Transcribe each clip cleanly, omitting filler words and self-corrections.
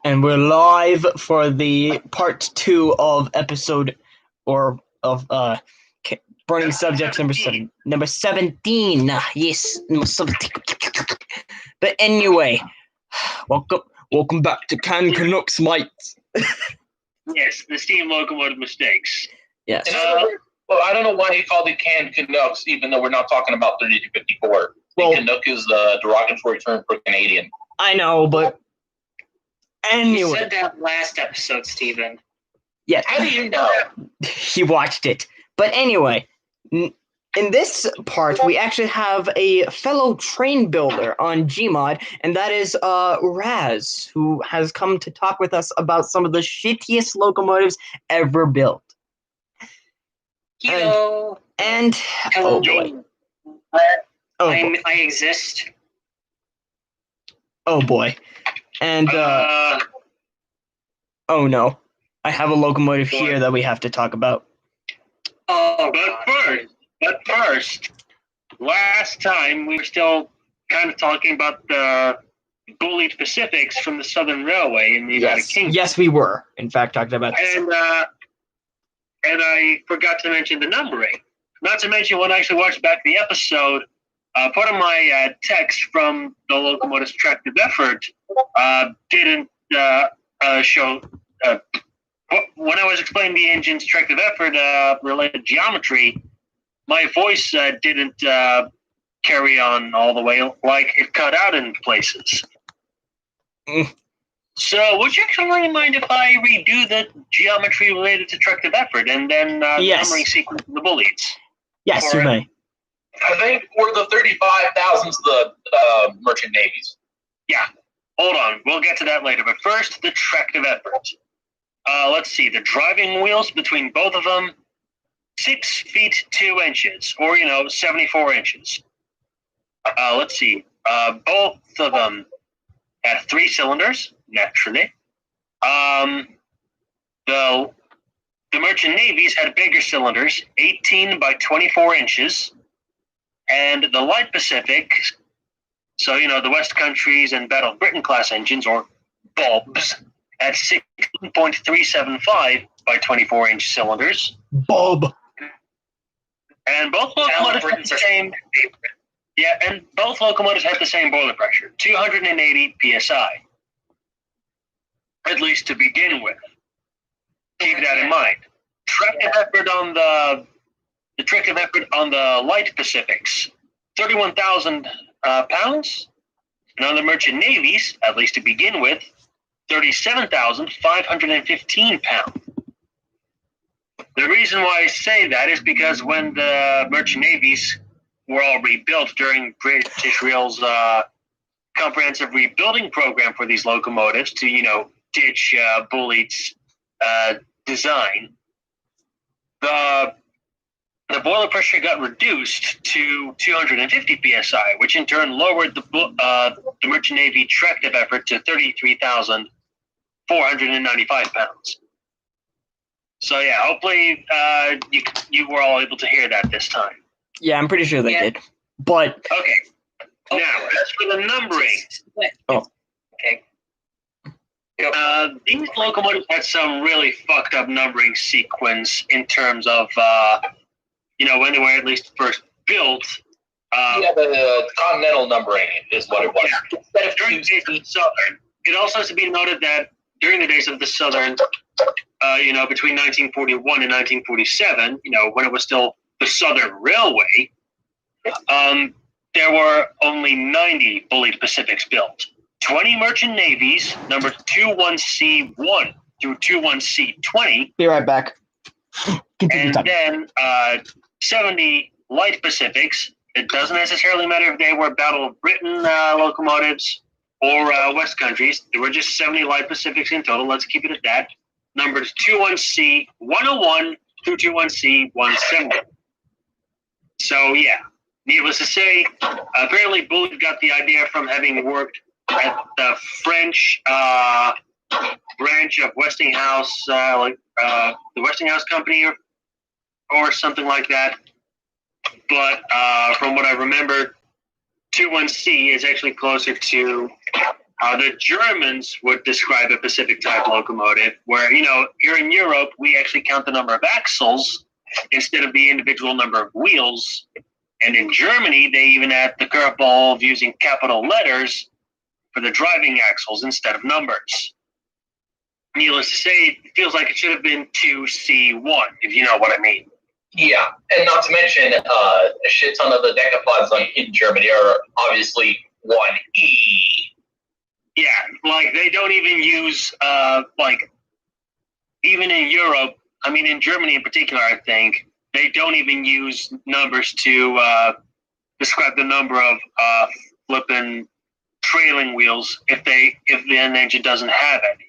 And we're live for the part 2 of episode burning subjects number 17. Yes, number 17. But anyway, welcome back to Kanooks, mates. Yes, the steam locomotive mistakes. Yes. Well, I don't know why he called it canned Kanooks, even though we're not talking about 3254. Well, Canuck is the derogatory term for Canadian. I know, but anyway. You said that last episode, Steven. Yes. How do you know? He watched it. But anyway, in this part, we actually have a fellow train builder on Gmod, and that is Raz, who has come to talk with us about some of the shittiest locomotives ever built. Hello. And oh boy. I exist. Oh boy. And oh no. I have a locomotive here that we have to talk about. Oh, but first, last time we were still kind of talking about the bullied Pacifics from the Southern Railway in the United Kingdom. Yes, we were. In fact, talking about this. And I forgot to mention the numbering. Not to mention, when I actually watched back the episode, part of my text from the locomotive's tractive effort didn't show. When I was explaining the engine's tractive effort related geometry, my voice didn't carry on all the way, like it cut out in places. So, would you actually mind if I redo the geometry related to tractive effort and then the numbering sequence of the bullies? Yes, you may. I think we're the 35,000s, the merchant navies. Yeah. Hold on. We'll get to that later. But first, the tractive effort. Let's see. The driving wheels between both of them, 6 feet 2 inches, or 74 inches. Let's see. Both of them had 3 cylinders, naturally. The merchant navies had bigger cylinders, 18 by 24 inches, and the light Pacific, so the West Countries and Battle of Britain class engines, or BOBs, at 16.375 by 24-inch cylinders. Bob. And both locomotives had the same. Yeah, and both locomotives had the same boiler pressure, 280 psi. At least to begin with. Keep that in mind. Tractive effort on the tractive effort on the light Pacifics, 31,000 pounds, and on the merchant navies, at least to begin with, 37,515 pounds. The reason why I say that is because when the merchant navies were all rebuilt during British Rail's comprehensive rebuilding program for these locomotives to, ditch Bulleid's design, the boiler pressure got reduced to 250 psi, which in turn lowered the merchant navy tractive effort to 33,495 pounds. So yeah, hopefully you were all able to hear that this time. Yeah, I'm pretty sure they did. But okay. Now, as for the numbering. Okay. These locomotives had some really fucked up numbering sequence in terms of, when they were at least first built. The continental numbering is what it was. Yeah. During the days of the Southern, it also has to be noted that during the days of the Southern, between 1941 and 1947, when it was still the Southern Railway, there were only 90 bullied Pacifics built. 20 merchant navies, numbers 21C1 through 21C20. Be right back. And then 70 light Pacifics. It doesn't necessarily matter if they were Battle of Britain locomotives or West Countries. There were just 70 light Pacifics in total. Let's keep it at that. Numbers 21C101 through 21C170. So, yeah. Needless to say, apparently Bullied got the idea from having worked at the French branch of Westinghouse, the Westinghouse Company or something like that. But from what I remember, 21C is actually closer to The Germans would describe a Pacific type locomotive where, here in Europe, we actually count the number of axles instead of the individual number of wheels. And in Germany, they even had the curveball of using capital letters for the driving axles instead of numbers. Needless to say, it feels like it should have been 2C1, if you know what I mean. Yeah, and not to mention, a shit ton of the decapods in Germany are obviously 1E. Yeah, like they don't even use, even in Europe, I mean in Germany in particular, I think, they don't even use numbers to describe the number of flipping trailing wheels if the engine doesn't have any.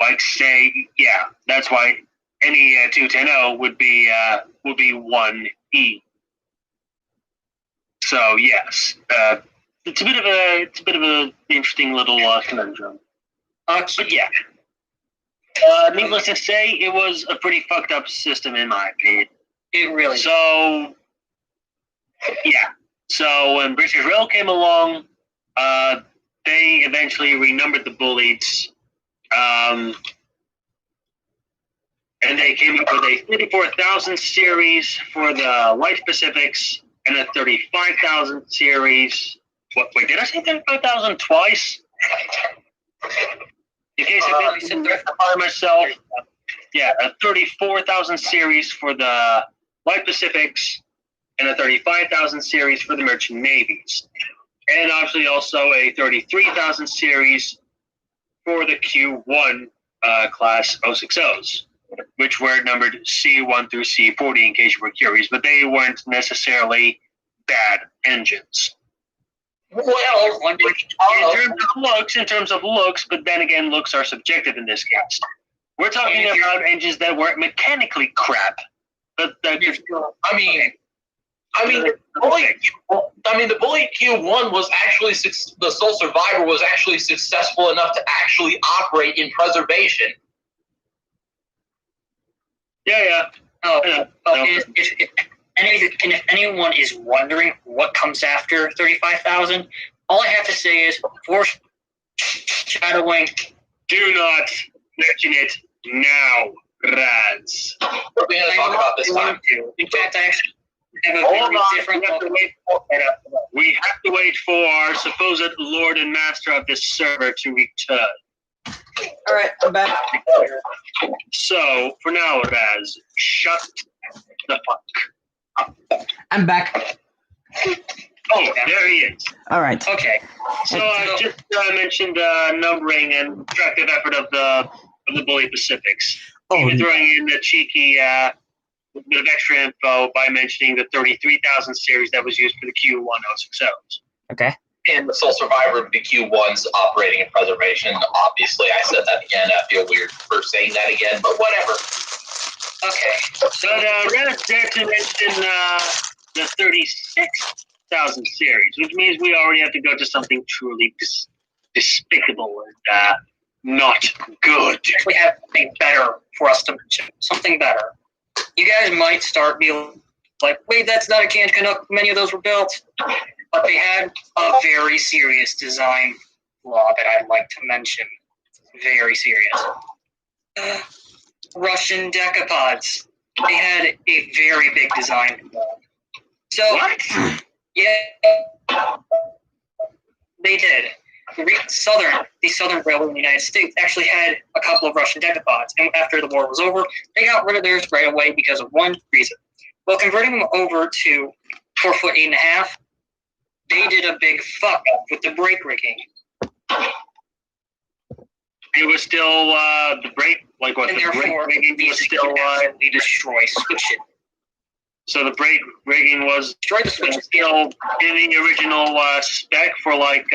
Like say, yeah, that's why any 210 would be 1E. So yes, it's a bit of an interesting little conundrum. But yeah, needless to say, it was a pretty fucked up system in my opinion. It really. So yeah, so when British Rail came along, they eventually renumbered the bullies. And they came up with a 34,000 series for the Light Pacifics and a 35,000 series. Wait, did I say 35,000 twice? In case I didn't verify myself, yeah, a 34,000 series for the Light Pacifics and a 35,000 series for the Merchant Navies. And obviously also a 33,000 series for the Q1 class 060s, which were numbered C1 through C40 in case you were curious, but they weren't necessarily bad engines. Well, in terms of looks, but then again, looks are subjective in this case. We're talking about engines that were mechanically crap, but that I mean, the Bully Q1 was actually the sole survivor was actually successful enough to actually operate in preservation. Yeah. If anyone is wondering what comes after 35,000, all I have to say is foreshadowing. Do not mention it now, Raz. We're going to talk about this time. In fact, I actually have a very different. We have to wait for our supposed lord and master of this server to return. All right, I'm back. So, for now, Raz, shut the fuck up. I'm back. Oh, there he is. All right. Okay. So I just mentioned numbering and tractive effort of the Bully Pacifics. Even throwing in a cheeky bit of extra info by mentioning the 33,000 series that was used for the Q1 060s. Okay. And the sole survivor of the Q1's operating in preservation. Obviously, I said that again. I feel weird for saying that again, but whatever. Okay. So Raz there to mention the 36,000 series, which means we already have to go to something truly despicable and not good. We have something better for us to mention. Something better. You guys might start being like, wait, that's not a canned Canuck. Many of those were built. But they had a very serious design flaw that I'd like to mention. Very serious. Russian decapods. They had a very big design flaw. So, What? Yeah, they did. The Southern Railway in the United States actually had a couple of Russian decapods, and after the war was over, they got rid of theirs right away because of one reason. Well, converting them over to 4 foot 8.5, they did a big fuck up with the brake rigging. It was still the brake, like what? And The brake therefore, rigging was still. absolutely destroy switches. So the brake rigging was Destroy the switches. still in the original spec for like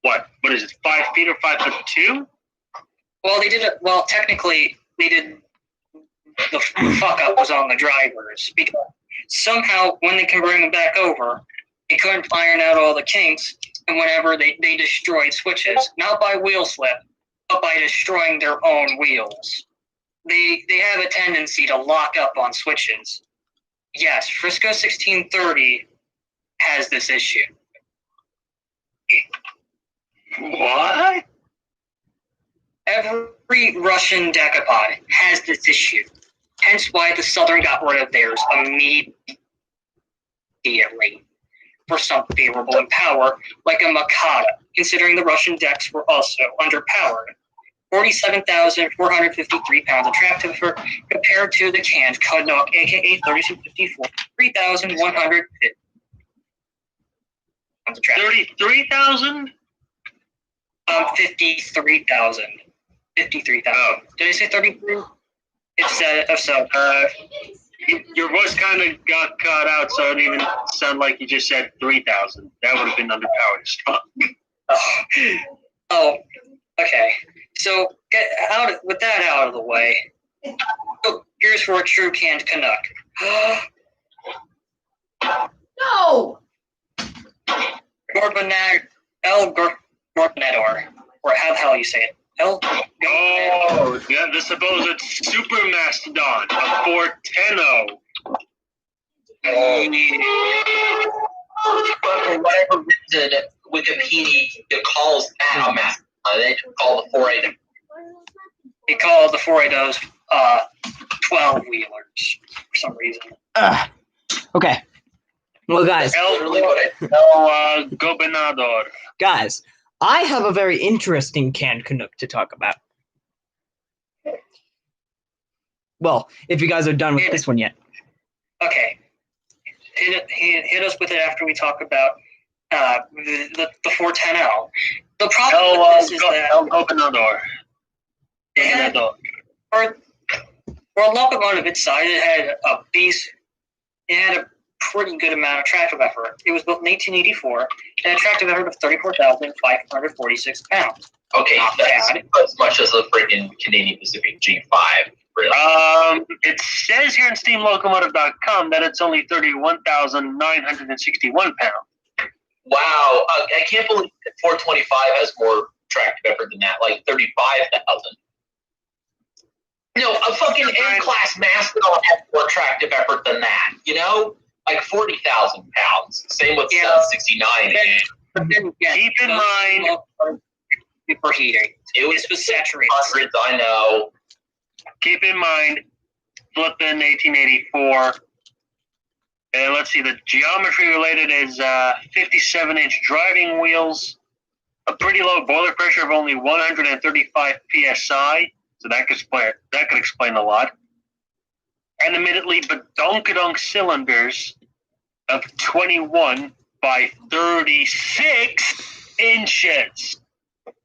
what is it? 5 feet or 5'2"? Well, they did it. Well, technically, they did. The fuck up was on the drivers because somehow when they converted them back over, they couldn't iron out all the kinks, and whenever they destroyed switches, not by wheel slip, but by destroying their own wheels. They have a tendency to lock up on switches. Yes, Frisco 1630 has this issue. What? Every Russian decapod has this issue. Hence why the Southern got rid of theirs immediately for some favorable in power, like a Makata, considering the Russian decks were also underpowered. 47,453 pounds of track compared to the canned Kanook, aka 3254, 3,150 pounds of track. 33,000? 53,000. 53,000. Oh. Did I say 33? If so. Your voice kind of got cut out, so it didn't even sound like you just said 3,000. That would have been underpowered as fuck. Oh, okay. So with that out of the way, here's for a true canned Canuck. No! Gorbunador, or how the hell you say it? Oh, yeah, the supposed super mastodon, a 410. But for whatever reason, Wikipedia calls that a mastodon. They just call the 480. They call the 480s 12-wheelers for some reason. Okay. Well, guys. Gobernador. Guys, I have a very interesting canned Canuck to talk about. Well, if you guys are done with this one yet. Okay. Hit us with it after we talk about the 410L. The problem with this is that Gobernador. for a locomotive its size, it had a beast. It had a pretty good amount of tractive effort. It was built in 1884 and had a tractive effort of 34,546 pounds. Okay, that's as much as a freaking Canadian Pacific G5. Really. It says here in steamlocomotive.com that it's only 31,961 pounds. Wow, I can't believe that 425 has more tractive effort than that, like 35,000. No, a fucking M-class Mastodon has more tractive effort than that, you know? Like 40,000 pounds. Same with 69. Keep in mind, superheating. It was saturated. Hundreds, I know. Keep in mind, flipping 1884. And let's see, the geometry related is 57-inch driving wheels, a pretty low boiler pressure of only 135 psi. So that could explain a lot. And admittedly, badonkadonk cylinders of 21 by 36 inches.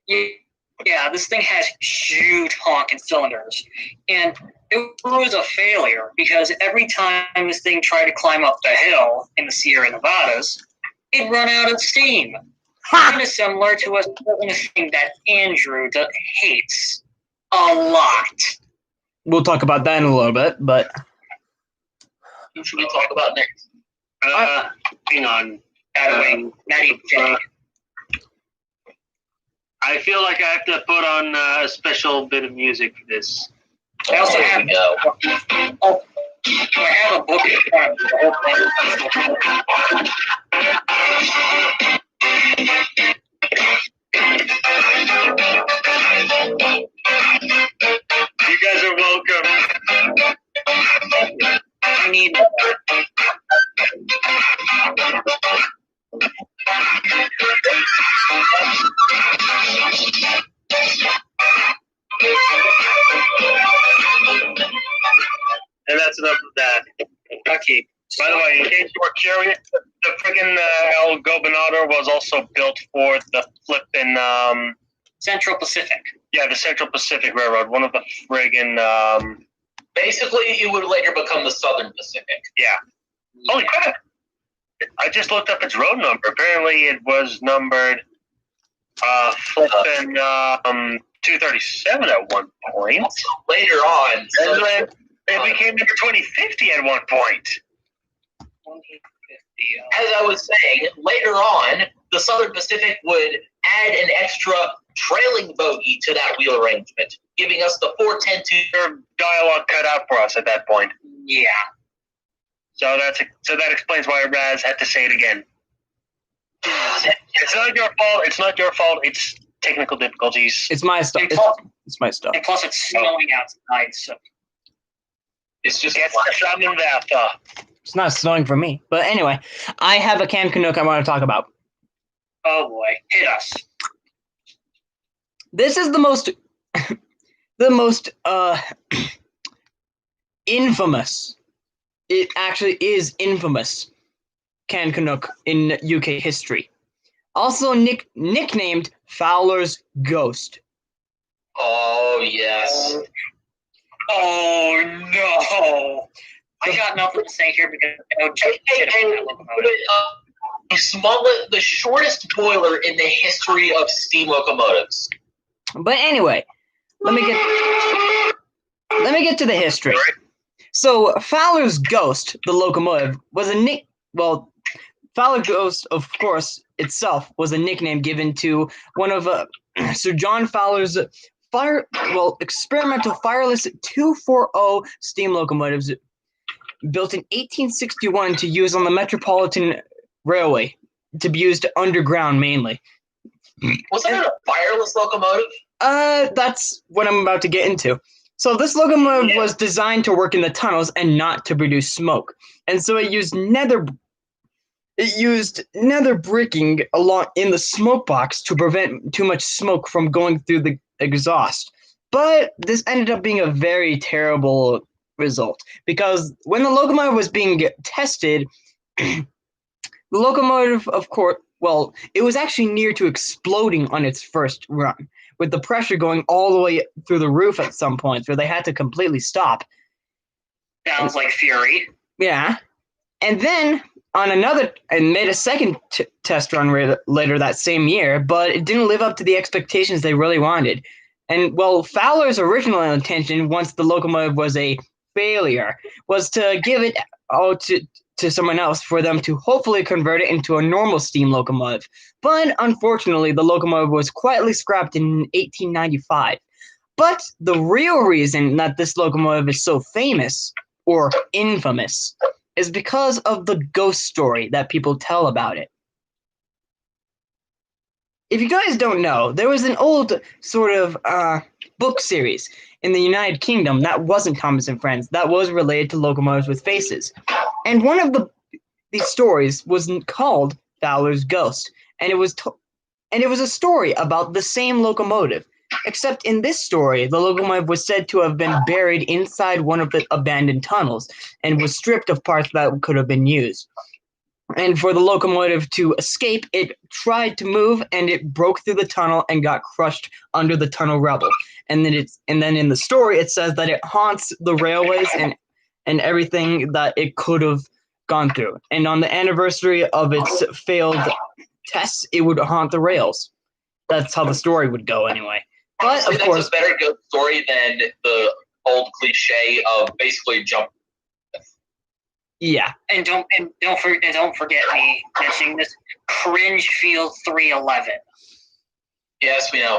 Yeah, this thing has huge honking cylinders. And it was a failure because every time this thing tried to climb up the hill in the Sierra Nevadas, it'd run out of steam. Kind of similar to a certain thing that Andrew hates a lot. We'll talk about that in a little bit, but... Who should we talk about next? Hang on. I feel like I have to put on a special bit of music for this. I also have I have a book in front You guys are welcome. I need And that's enough of that. okay. By the way, in case you were curious, the freaking El Gobernador was also built for the flipping Central Pacific. Yeah, the Central Pacific Railroad, one of the friggin' Basically, it would later become the Southern Pacific. Yeah. Holy crap! I just looked up its road number. Apparently, it was numbered flipping 237 at one point. Later on, And then it became number 2050 at one point. as I was saying, later on, the Southern Pacific would add an extra trailing bogey to that wheel arrangement, giving us the 410-2. Their dialogue cut out for us at that point. Yeah. So that explains why Raz had to say it again. It's not your fault. It's not your fault. It's technical difficulties. It's my stuff. And plus, It's my stuff. and plus it's snowing outside, so It's just It's the Flammenwerfer. It's not snowing for me. But anyway, I have a canned Canuck I want to talk about. oh boy, hit us. This is the most infamous. It actually is infamous canned Canuck in UK history. Also nicknamed Fowler's Ghost. Oh yes. Oh no! I got nothing to say here because I know Chuck shit about that locomotive. The shortest boiler in the history of steam locomotives. But anyway, let me get to the history. So Fowler's Ghost, the locomotive, was Fowler's Ghost, of course, itself was a nickname given to one of Sir John Fowler's experimental fireless 240 steam locomotives built in 1861 to use on the Metropolitan Railway, to be used underground mainly. Wasn't it a fireless locomotive? That's what I'm about to get into. So this locomotive was designed to work in the tunnels and not to produce smoke. And so it used nether bricking along in the smoke box to prevent too much smoke from going through the exhaust. But this ended up being a very terrible result, because when the locomotive was being tested, the locomotive, of course, it was actually near to exploding on its first run, with the pressure going all the way through the roof at some points where they had to completely stop. Sounds like Fury. Yeah. And then made a second test run later that same year, but it didn't live up to the expectations they really wanted. And Fowler's original intention, once the locomotive was a failure, was to give it to someone else for them to hopefully convert it into a normal steam locomotive. But unfortunately, the locomotive was quietly scrapped in 1895. But the real reason that this locomotive is so famous, or infamous, is because of the ghost story that people tell about it. If you guys don't know, there was an old sort of book series in the United Kingdom that wasn't Thomas and Friends, that was related to locomotives with faces. And one of these stories was called Fowler's Ghost, and it was a story about the same locomotive, except in this story, the locomotive was said to have been buried inside one of the abandoned tunnels and was stripped of parts that could have been used. And for the locomotive to escape, it tried to move, and it broke through the tunnel and got crushed under the tunnel rubble. And then in the story, it says that it haunts the railways and everything that it could have gone through. And on the anniversary of its failed tests, it would haunt the rails. That's how the story would go, anyway. But of course, that's a better ghost story than the old cliche of basically jump. Yeah. And don't forget me mentioning this cringe field 311. Yes, we know.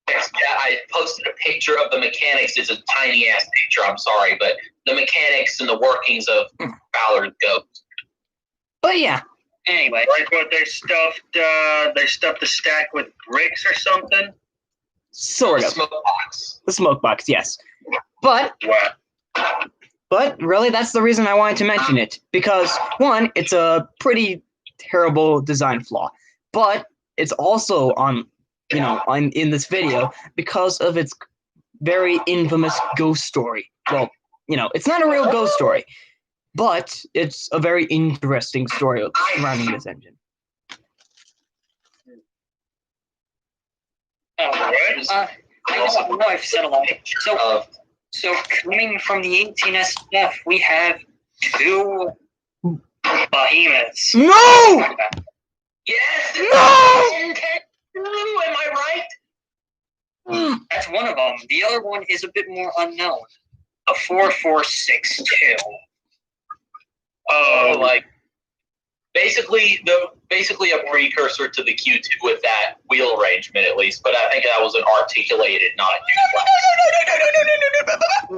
I posted a picture of the mechanics. It's a tiny ass picture. I'm sorry, but the mechanics and the workings of Fowler's Ghost. But yeah. Anyway, Like what they stuffed the stack with bricks or something. Sort of. Smoke box. The smoke box, yes. But What? But really, that's the reason I wanted to mention it. Because, one, it's a pretty terrible design flaw. But it's also in this video because of its very infamous ghost story. Well, it's not a real ghost story, but it's a very interesting story surrounding this engine. I know I've said a lot. So coming from the 18 SPF, we have two behemoths. No! Yes! No! Am I right? That's one of them. The other one is a bit more unknown. The 4462. Basically a precursor to the Q2 with that wheel arrangement, at least. But I think that was an articulated, not a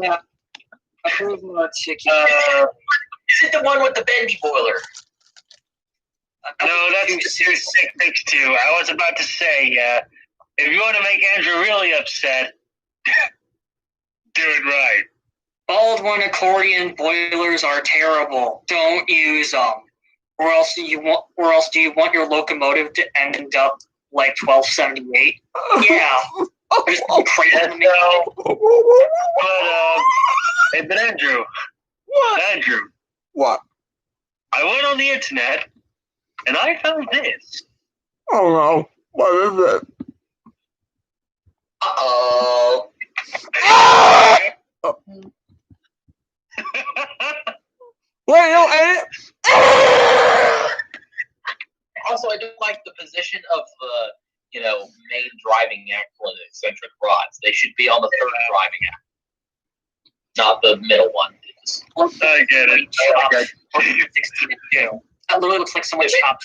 Yeah. Is it the one with the bendy boiler? No, that's pt2. I was about to say, if you want to make Andrew really upset, do it right. Baldwin accordion boilers are terrible. Don't use them. Or else do you want your locomotive to end up like 1278? Yeah. Just crazy to me. But Andrew. What? Andrew. What? I went on the internet and I found this. Oh no. What is it? Uh-oh. Wait, no, I Also, I don't like the position of the, main driving axle and eccentric rods. They should be on the third driving axle, not the middle one. I get it. 16 and 2. That literally looks like someone chopped.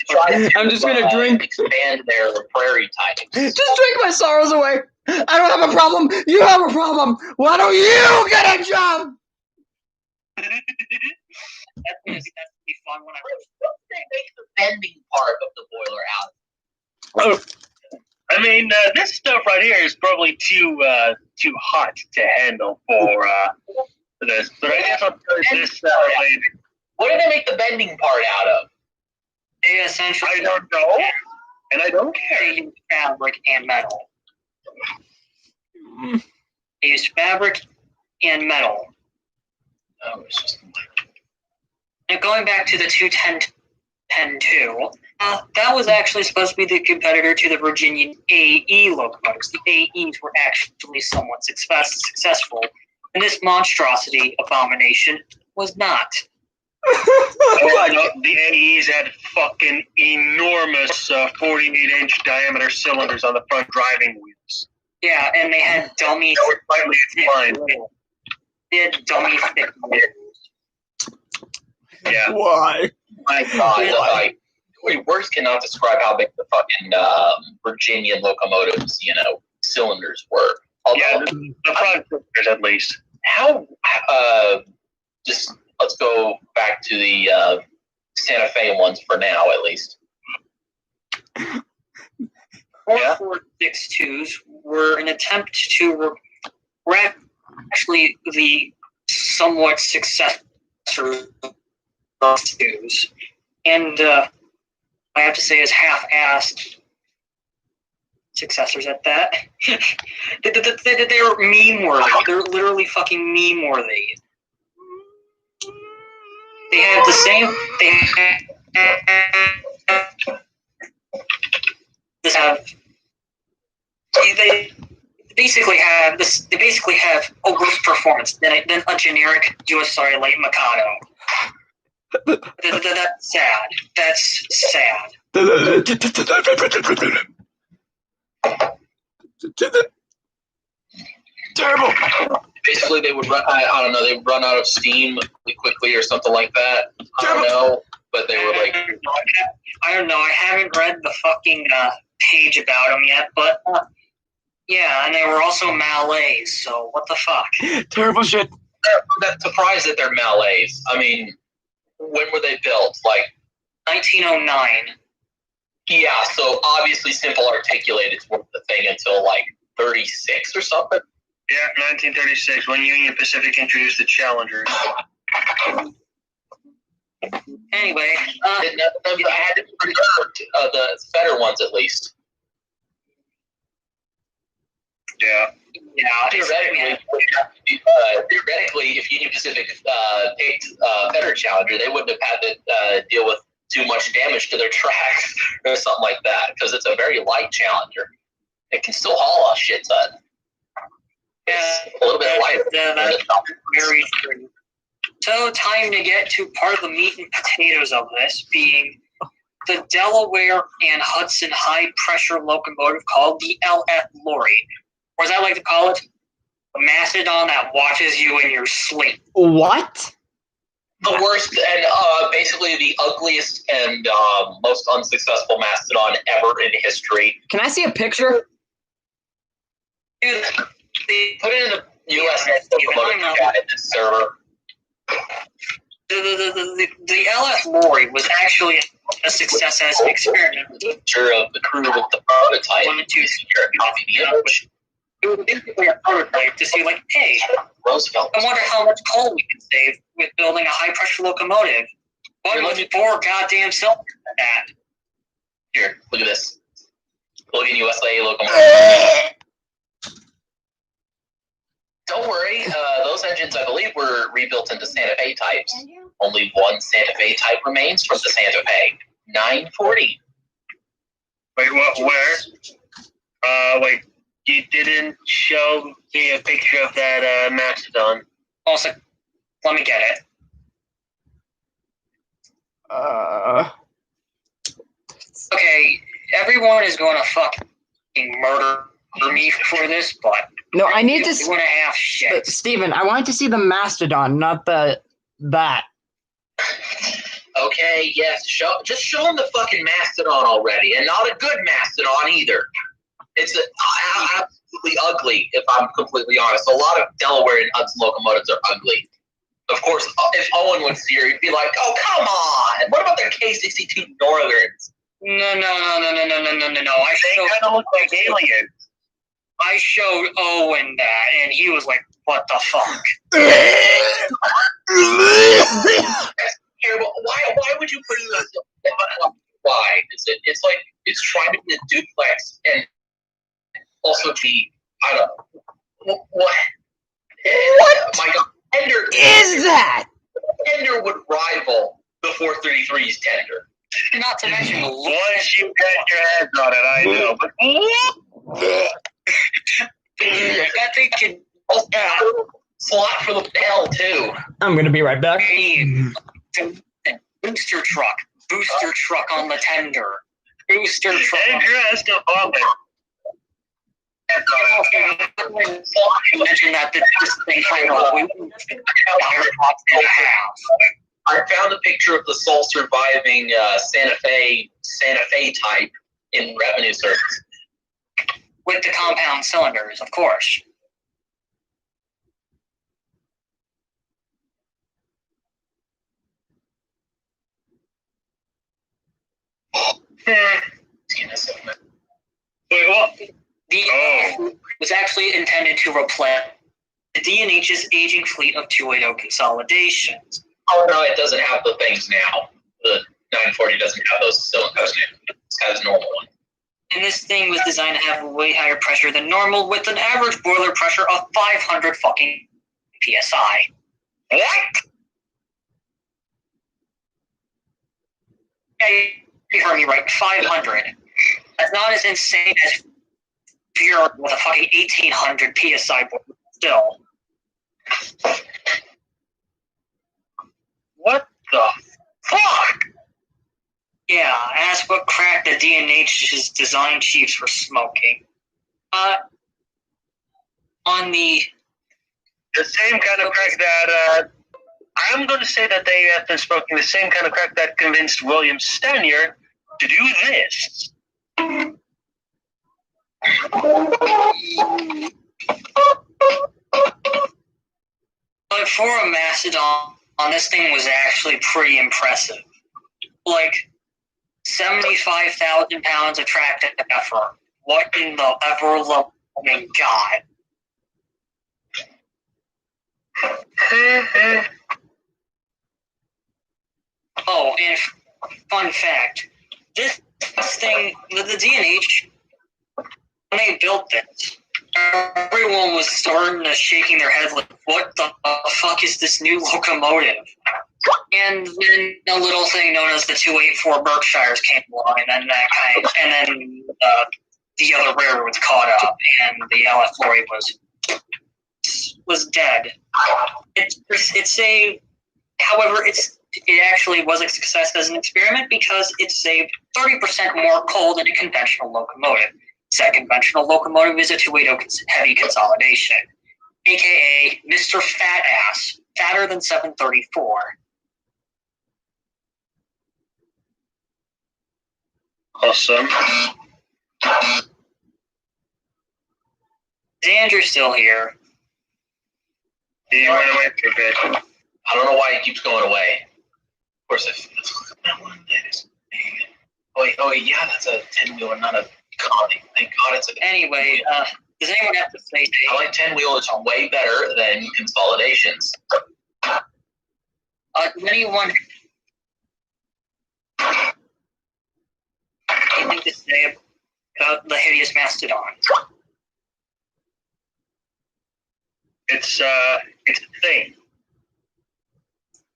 I'm just gonna drink. Expand their prairie tidings. Just drink my sorrows away. I don't have a problem. You have a problem. Why don't you get a job? That's gonna be fun when I They make the bending part of the boiler out. I mean, this stuff right here is probably too hot to handle for this. But I guess I'll tell you this later. What did they make the bending part out of? They essentially I don't know, and I don't care. they use fabric and metal. They use fabric and metal. Oh, it's just Now going back to the 210-2, that was actually supposed to be the competitor to the Virginia AE locomotives. The AEs were actually somewhat successful, and this monstrosity abomination was not. The AEs had fucking enormous 48-inch diameter cylinders on the front driving wheels. Yeah, and they had dummy. They were slightly inclined. They had dummy thick wheels. Yeah. Why? my God. Words cannot describe how big the fucking Virginia locomotives, cylinders were. Although, Yeah, the front cylinders at least. how just let's go back to the Santa Fe ones for now, at least. 4.62s were an attempt to actually the somewhat successor of twos, and I have to say is half-assed successors at that. They're meme-worthy. They're literally fucking meme-worthy. They have the same. They basically have this. They basically have a worse performance than a generic USR Light Mikado. That's sad. That's sad. Terrible. Basically, they would run. I don't know. They would run out of steam really quickly or something like that. I don't know, but they were like. I don't know. I haven't read the fucking page about them yet, but yeah, and they were also Malays. So what the fuck? Terrible shit. I'm surprised that they're Malays. I mean, when were they built? Like 1909. Yeah, so obviously simple articulated weren't the thing until like 36 or something. Yeah, 1936, when Union Pacific introduced the Challengers. Anyway, I had to preserve the better ones at least. Yeah. yeah, Theoretically, if Union Pacific picked better Challenger, they wouldn't have had to deal with too much damage to their tracks or something like that, because it's a very light Challenger. It can still haul a shit ton. It's a little bit lighter. That's very true. So, time to get to part of the meat and potatoes of this, being the Delaware and Hudson high-pressure locomotive called the LF Lorry, or as I like to call it, a mastodon that watches you in your sleep. What? The worst and basically the ugliest and most unsuccessful mastodon ever in history. Can I see a picture? Dude, Put it in the U.S. locomotive chat in this server. the LF lorry was actually a success as an experiment. Picture of the crew with the prototype. Copy the image. It was basically a prototype to see, like, hey, Roosevelt. I wonder how much coal we could save with building a high-pressure locomotive. What was 4 goddamn cylinders at that? Here, look at this. Logan USA locomotive. Don't worry, those engines, I believe, were rebuilt into Santa Fe types. Only one Santa Fe type remains from the Santa Fe. 940. Wait, what? Where? Wait, you didn't show me a picture of that mastodon. Also, let me get it. Okay, everyone is going to fucking murder me for this, but No, I need to. 2.5 shit. Steven, I wanted to see the mastodon, not that. Okay, yes, just show them the fucking mastodon already, and not a good mastodon either. It's absolutely ugly, if I'm completely honest. A lot of Delaware and Hudson locomotives are ugly. Of course, if Owen was here, he'd be like, "Oh, come on! What about their K62 Northerns?" No. I They kind of look like aliens. I showed Owen that, and he was like, "What the fuck?" Terrible. Why would you put it? Why is it? It's like it's trying to be a duplex and also be. I don't know what. My God, tender Is that? Tender would rival the 433's tender. Not to mention the look. Once you got your hands on it, I know. But That thing can Slot for the bell too. I'm gonna be right back. booster truck on the tender. Booster truck. dangerous to bump it. You mentioned that this thing kind of I found a picture of the sole surviving Santa Fe type in revenue service. with the compound cylinders, of course. Wait, what? The was actually intended to replace the D&H's aging fleet of 280 consolidations. Oh no, it doesn't have the things now. The 940 doesn't have those cylinders now. It has normal one. And this thing was designed to have a way higher pressure than normal, with an average boiler pressure of 500 fucking psi. What? Hey, you heard me right. 500. That's not as insane as Fury with a fucking 1800 psi boiler. Still. What the fuck? Yeah, that's what cracked the D&H's design chiefs for smoking. On the same kind of crack that, I'm going to say that they have been smoking the same kind of crack that convinced William Stanier to do this. But for a Mastodon, this thing was actually pretty impressive. Like, 75,000 pounds of tractive effort. What in the ever-loving God? Oh, and fun fact, this thing, the D&H, when they built this, everyone was starting to shaking their heads like, what the fuck is this new locomotive? And then a little thing known as the 284 Berkshires came along, and then the other railroads caught up, and the LF lorry was dead. It actually was a success as an experiment because it saved 30% more coal than a conventional locomotive. That conventional locomotive is a 280 heavy consolidation, aka Mr. Fat Ass, fatter than 734. Awesome. Is Andrew still here? He went away for a bit. I don't know why it keeps going away. Of course, let's look at that one. Oh, yeah, that's a 10-wheeler, not a Connie. Thank God it's a. Anyway, does anyone have to say? I like 10-wheelers way better than consolidations. Does anyone anything to say about the hideous mastodon? It's a thing.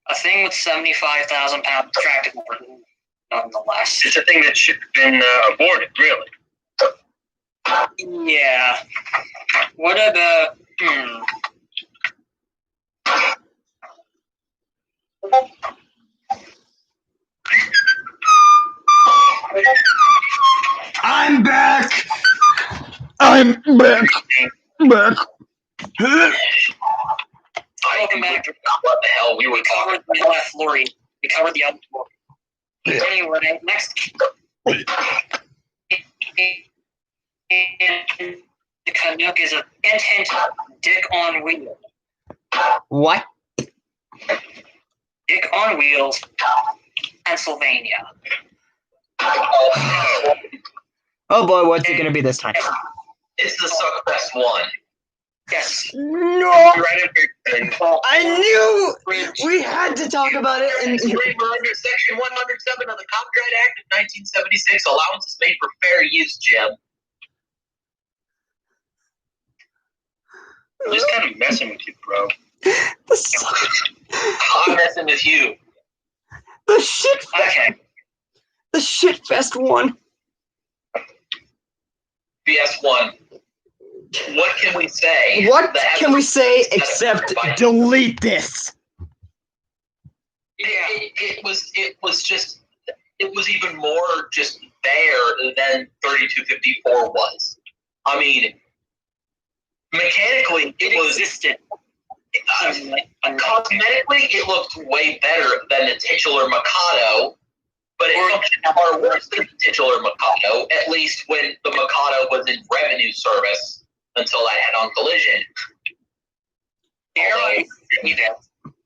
A thing with 75,000 pounds tractive nonetheless. It's a thing that should have been aborted, really. Yeah. What about? I'm back. I'm back. Back. Welcome back. What the hell we were We talking covered the LF lorry. We covered the other lorry. Yeah. Anyway, next. The Canuck is a hint, dick on wheels. What? Dick on wheels, Pennsylvania. Oh boy, what's it gonna be this time? It's the Suckfest one. Yes. No, I knew we had to talk about it. And Disclaimer under Section 107 of the Copyright Act of 1976, allowance is made for fair use, Jim. I'm just kind of messing with you, bro. I'm messing with you. The shit. Okay. The shit fest one. BS1. What can we say? What can we say except delete this? It was even more just there than 3254 was. I mean, mechanically, it was existed. Cosmetically, it looked way better than the titular Mikado, but it functioned far worse than the titular Mikado, at least when the Mikado was in revenue service until that head-on collision.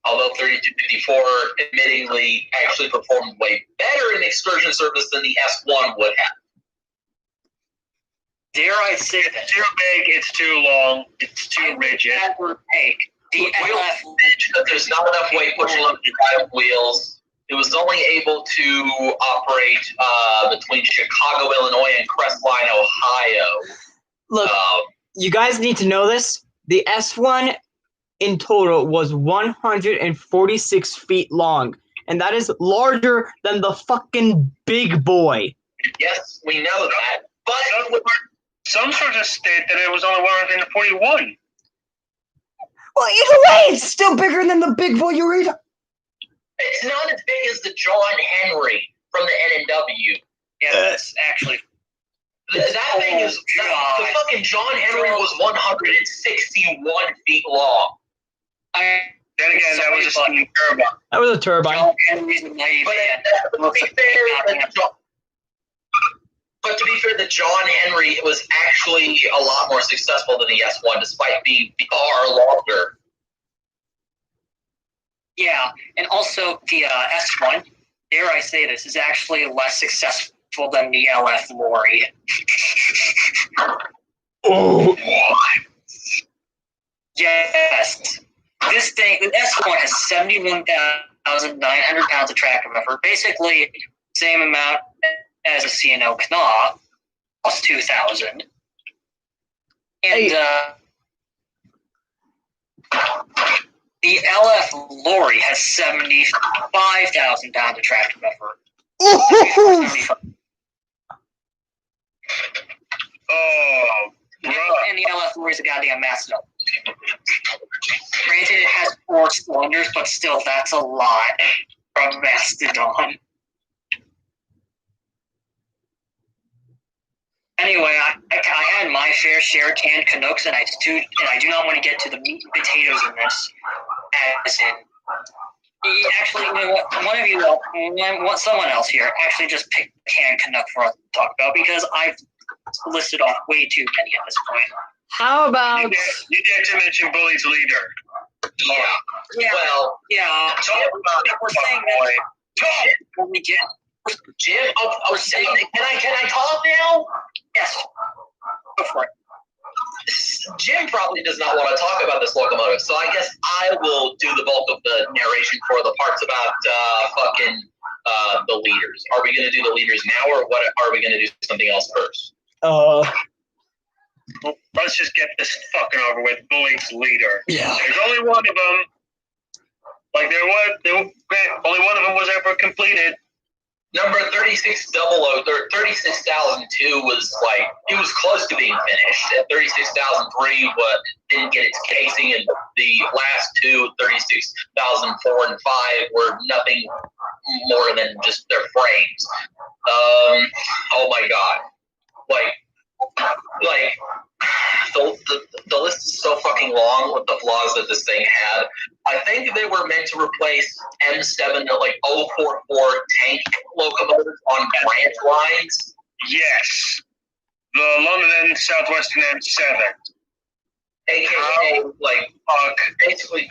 Although 3254 admittingly actually performed way better in excursion service than the S1 would have. Dare I say that? It's too big, it's too long, it's too rigid. There's not enough weight pushing on the drive wheels. It was only able to operate between Chicago, Illinois, and Crestline, Ohio. Look, you guys need to know this. The S1 in total was 146 feet long, and that is larger than the fucking big boy. Yes, we know that, but some sources state that it was only 141. Well, either way, it's still bigger than the big boy you read. It's not as big as the John Henry from the NNW. Yeah, that's actually. That thing is. The fucking John Henry was 161 feet long. Then again, that was a steam turbine. That was a turbine. John Henry's a mighty man. But to be fair, the John Henry was actually a lot more successful than the S1, despite being far longer. Yeah, and also the S1, dare I say this, is actually less successful than the LF lorry. Oh, yes. This thing, the S1 has 71,900 pounds of tractive effort, basically same amount as a C&O Kanooks, plus 2,000. And the LF lorry has 75,000 pounds of tractive effort. Oh, And the LF lorry is a goddamn mastodon. Granted, it has 4 cylinders, but still, that's a lot from mastodon. Anyway, I had my fair share of canned Kanooks, and I do not want to get to the meat and potatoes in this. As in, actually, you know what? One of you, someone else here, actually just pick canned Canuck for us to talk about, because I've listed off way too many at this point. how about you get to mention Bully's leader? Yeah. Well, yeah. Talk about We're saying that when we get Jim, can I talk now? yes, go for it. Jim probably does not want to talk about this locomotive, so I guess I will do the bulk of the narration for the parts about the leaders. Are we going to do the leaders now, or what? Are we going to do something else first? Well, let's just get this fucking over with. Bully's leader. Yeah. There's only one of them. Like only one of them was ever completed. Number 3600, 36,002 was like, it was close to being finished. At 36,003, didn't get its casing, and the last two, 36,004 and 5, were nothing more than just their frames. Oh my god. The list is so fucking long with the flaws that this thing had. I think they were meant to replace M7, like 044 tank locomotives on branch lines. Yes. The London and Southwestern M7. AKA, basically.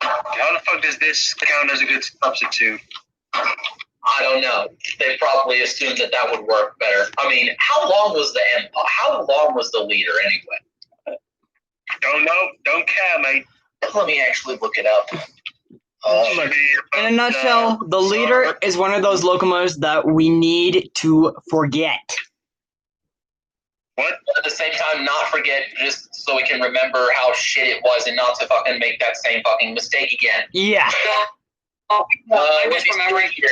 How the fuck does this count as a good substitute? I don't know. They probably assumed that would work better. I mean, how long was the leader anyway? Don't know. Don't care, mate. Let me actually look it up. In a nutshell, the leader is one of those locomotives that we need to forget. What? At the same time, not forget, just so we can remember how shit it was and not to fucking make that same fucking mistake again. Yeah. I'm just remembering here.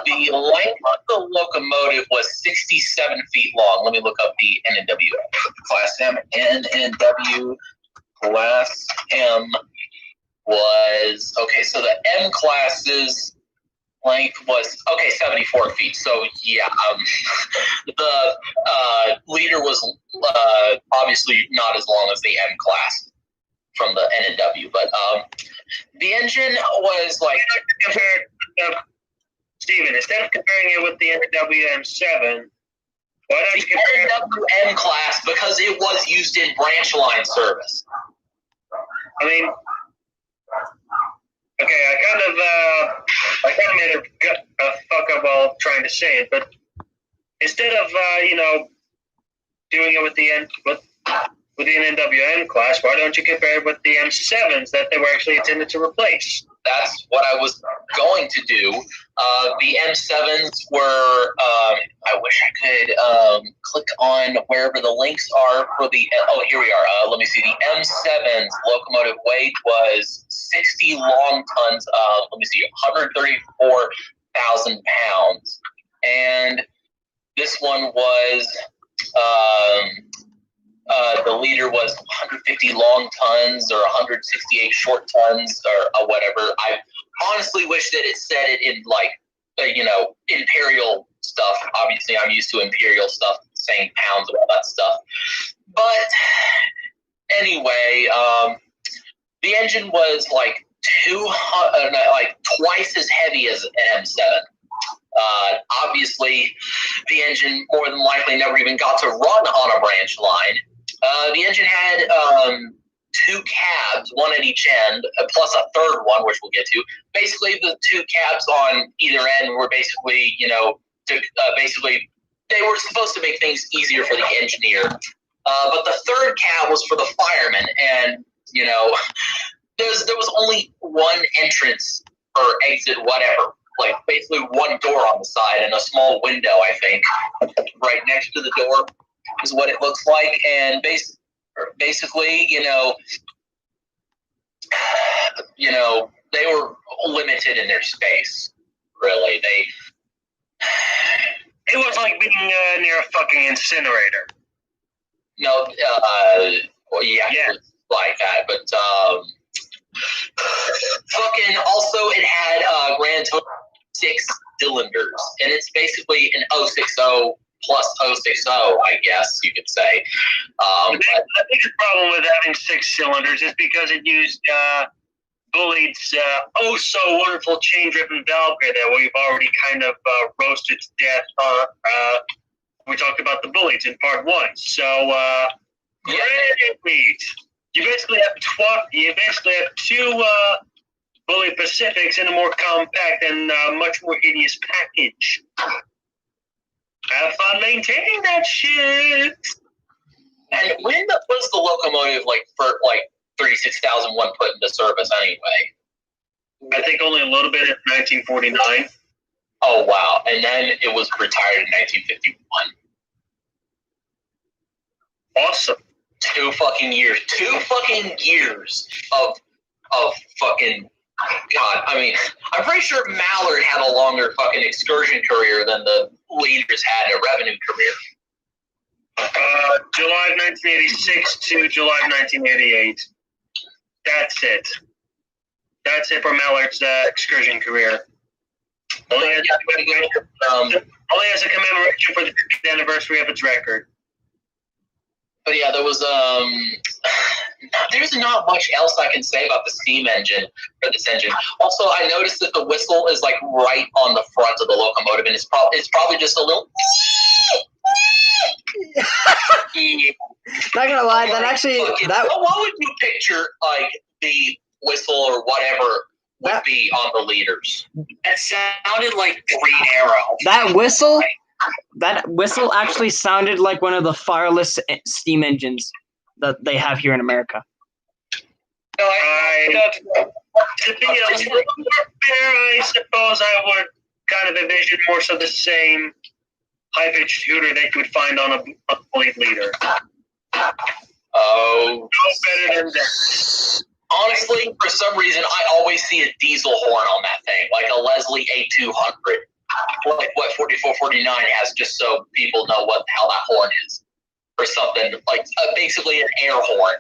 The length of the locomotive was 67 feet long. Let me look up the NNW. Class M. NNW Class M was, okay, so the M class's length was, 74 feet. So, yeah, the leader was obviously not as long as the M class from the NNW, but the engine was like Steven, instead of comparing it with the NW M7, why don't you compare NW M class, because it was used in branch line service. I mean, okay, I kind of made a fuck up while trying to say it, but instead of doing it with the NWM class, why don't you compare it with the M7s that they were actually intended to replace? That's what I was going to do. The M7s were, I wish I could click on wherever the links are for the, here we are. Let me see. The M7's locomotive weight was 60 long tons of, 134,000 pounds. And this one was, the leader was 150 long tons or 168 short tons or whatever. I honestly wish that it said it in imperial stuff. Obviously, I'm used to imperial stuff, saying pounds and all that stuff. But anyway, the engine was twice as heavy as an M7. Obviously, the engine more than likely never even got to run on a branch line. The engine had two cabs, one at each end, plus a third one, which we'll get to. Basically, the two cabs on either end were basically, they were supposed to make things easier for the engineer. But the third cab was for the firemen, and there was only one entrance or exit, whatever. Like basically one door on the side and a small window, I think, right next to the door is what it looks like. And basically, they were limited in their space. Really, it was like being near a fucking incinerator. No, well, yeah. It was like that, but fucking also it had grand total 6 cylinders, and it's basically an 060 plus 060, I guess you could say. The biggest problem with having 6 cylinders is because it used Bulleid's oh-so-wonderful chain-driven valve grid that we've already kind of roasted to death. We talked about the Bulleids in part 1. So, great. You basically have You basically have two fully Pacifics in a more compact and much more hideous package. Have fun maintaining that shit. And when was the locomotive for 36001 put into service anyway? I think only a little bit in 1949. Oh wow! And then it was retired in 1951. Awesome. 2 fucking years. 2 fucking years of fucking God. I mean, I'm pretty sure Mallard had a longer fucking excursion career than the leaders had a revenue career. July of 1986 to July of 1988. That's it. That's it for Mallard's excursion career. Only as a commemoration for the 50th anniversary of its record. But yeah, there's not much else I can say about the steam engine for this engine. Also, I noticed that the whistle is like right on the front of the locomotive, and it's probably just a little. Not gonna lie, that actually What would you picture like the whistle or whatever would be on the leaders? It sounded like Green Arrow. That whistle actually sounded like one of the fireless steam engines that they have here in America. No, To be a little more fair, I suppose I would kind of envision more so the same high-pitched hooter that you would find on a blade leader. Oh. No better than that. Honestly, for some reason, I always see a diesel horn on that thing, like a Leslie A200. Like what 4449 has, just so people know what the hell that horn is. Or something, like basically an air horn.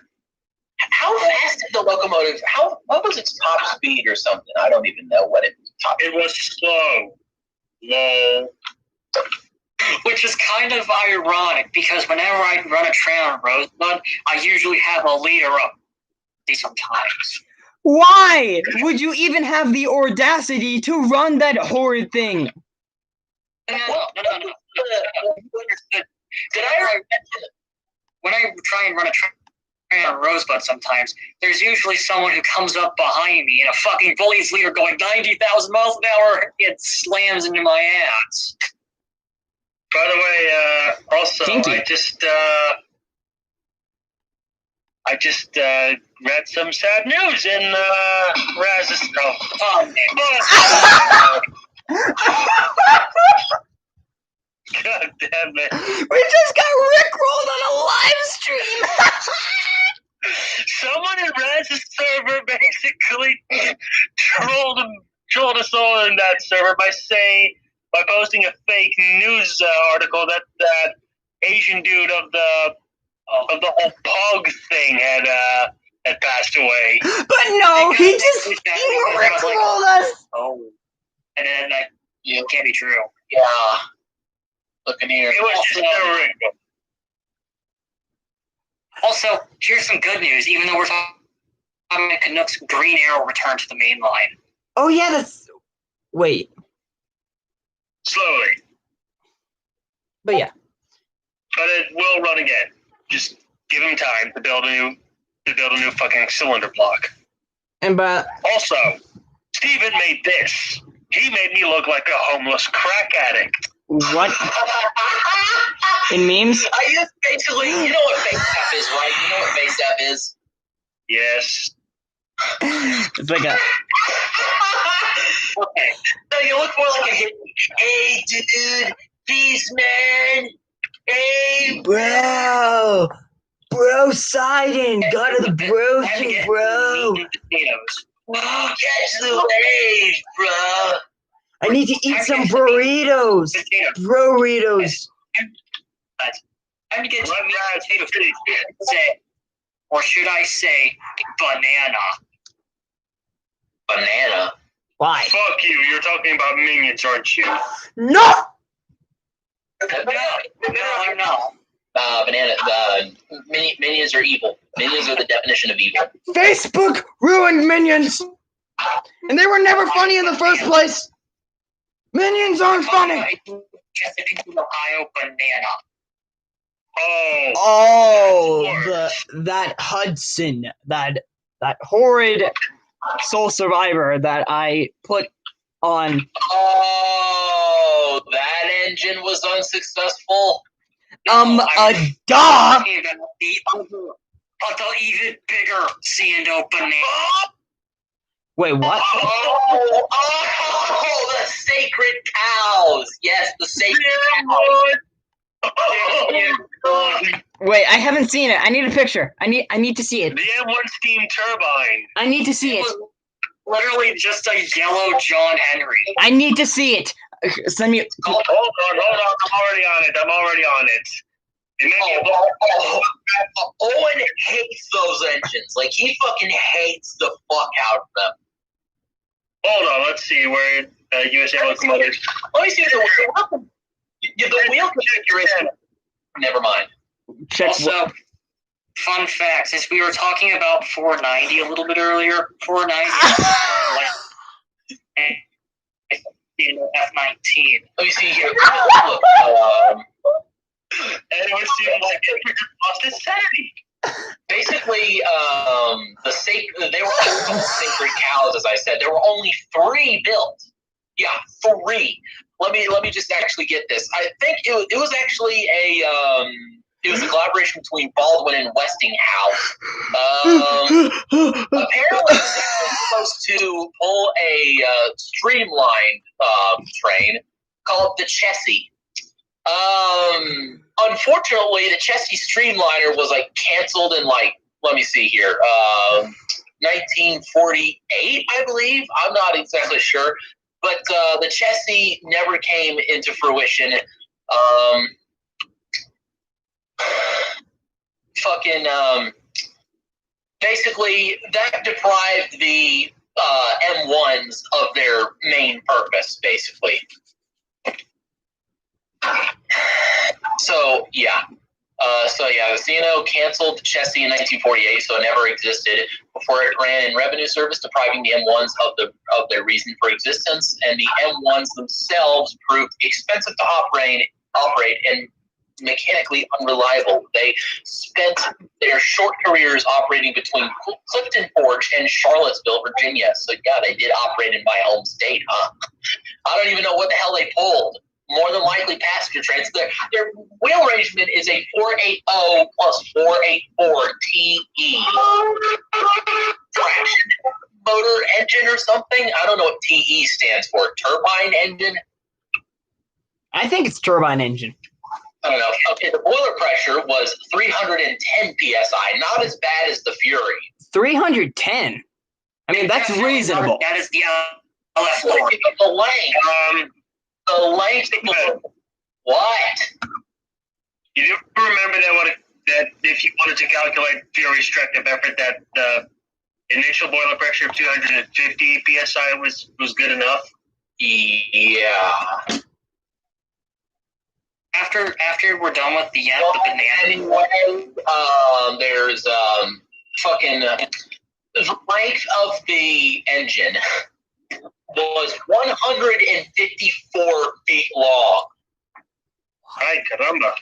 How fast did the locomotive, what was its top speed or something? I don't even know what it was top speed. It was slow. Low. Which is kind of ironic, because whenever I run a train on Rosebud, I usually have a leader up sometimes. Why would you even have the audacity to run that horrid thing? No. When I try and run a train on Rosebud sometimes, there's usually someone who comes up behind me in a fucking Bullies leader going 90,000 miles an hour. It slams into my ass. By the way, also, Kinky. I just read some sad news in Raz's. God damn it! We just got rickrolled on a live stream. Someone in Raz's server basically trolled us all in that server by posting a fake news article that Asian dude of the whole Pog thing had passed away. But no, he rickrolled us. Oh, and then it can't be true. Yeah. Looking here. It was just a rickroll. Also, here's some good news. Even though we're talking about Kanooks, Green Arrow returned to the main line. Oh yeah, that's. Wait. Slowly. But yeah. But it will run again. Just give him time to build a new fucking cylinder block. And but also, Steven made this. He made me look like a homeless crack addict. What? In memes? I just basically, you know what face tap is, right? You know what face tap is? Yes. It's like a. Okay. So you look more like a hit. Hey, dude. Peace, man. Hey, Bro, Sidon, go to the bro thing, bro. Catch the wave, bro. I need to eat some burritos. Burritos. Time to get to potato say, or should I say, banana? Banana? Why? Fuck you, you're talking about minions, aren't you? No! No. Banana. Minions are evil. Minions are the definition of evil. Facebook ruined Minions! And they were never funny in the first place! Minions aren't funny! Ohio banana. Oh. Oh, that Hudson, that that horrid Soul Survivor that I put on. Oh, that engine was unsuccessful. No, Duh! But the even bigger C&O banana. Wait, what? Oh, the sacred cows. Yes, the sacred cows. Wait, I haven't seen it. I need a picture. I need to see it. The M1 steam turbine. I need to see it. Literally just a yellow John Henry. I need to see it. Send me. Hold on. I'm already on it. Owen hates those engines. Like, he fucking hates the fuck out of them. Hold on, let's see where USA locomotives. Let me see the wheel. The wheel configuration. Never mind. Check. Also, fun fact, since we were talking about 490 a little bit earlier, 490 in F-19. Let me see here. And it would seem like it lost its sanity. Basically, they were called sacred cows, as I said. There were only 3 built. Yeah, 3. Let me just actually get this. I think it was actually it was a collaboration between Baldwin and Westinghouse. Apparently, it was actually supposed to pull a streamlined train called the Chessie. Unfortunately, the Chessie Streamliner was canceled in let me see here, 1948, I believe. I'm not exactly sure, but the Chessie never came into fruition. Basically, that deprived the M1s of their main purpose, basically. So yeah, the C&O canceled the Chessie in 1948, so it never existed before it ran in revenue service, depriving the M1s of their reason for existence, and the M1s themselves proved expensive to operate and mechanically unreliable. They spent their short careers operating between Clifton Forge and Charlottesville, Virginia. So yeah, they did operate in my home state, huh? I don't even know what the hell they pulled. More than likely passenger trains. Their wheel arrangement is a 480 plus 484 TE traction motor engine or something. I don't know what TE stands for. Turbine engine? I think it's turbine engine. I don't know. Okay, the boiler pressure was 310 psi. Not as bad as the Fury. 310. I mean, that's reasonable. That is the Look at the length. The length of what? You do remember that if you wanted to calculate fuel restrictive effort, that the initial boiler pressure of 250 psi was good enough? Yeah. After we're done with the banana. Anyway, there's the length of the engine was 154 feet long. Ay, caramba.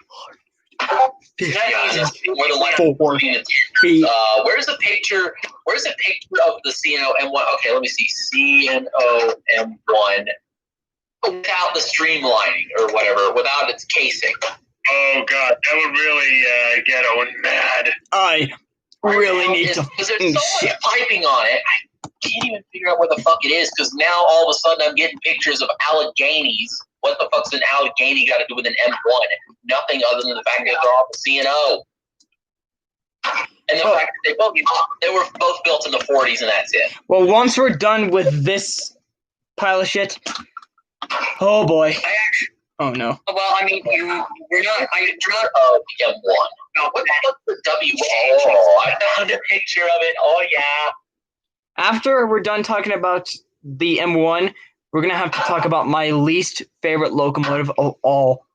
Where's the picture? Where's the picture of the C&O M1? Okay, let me see. C&O M1 without the streamlining or whatever, without its casing. Oh god, that would really get Owen mad. I really need to. Because there's so much piping on it. I can't even figure out where the fuck it is, because now all of a sudden I'm getting pictures of Alleghenies. What the fuck's an Allegheny got to do with an M1? Nothing other than the fact that they're off the C&O. And the fact that they were both built in the 40s, and that's it. Well, once we're done with this pile of shit, oh boy. Oh no. Well, I mean, you're not. The M1. No, what the fuck's the W? Oh, I found a picture of it. Oh yeah. After we're done talking about the M1, we're gonna have to talk about my least favorite locomotive of all.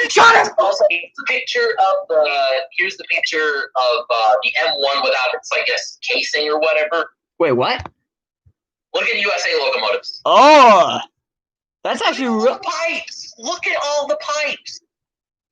Shut up! Also, here's the picture of the M1 without its, I guess, casing or whatever. Wait, what? Look at USA locomotives. Oh, that's actually real pipes. Look at all the pipes.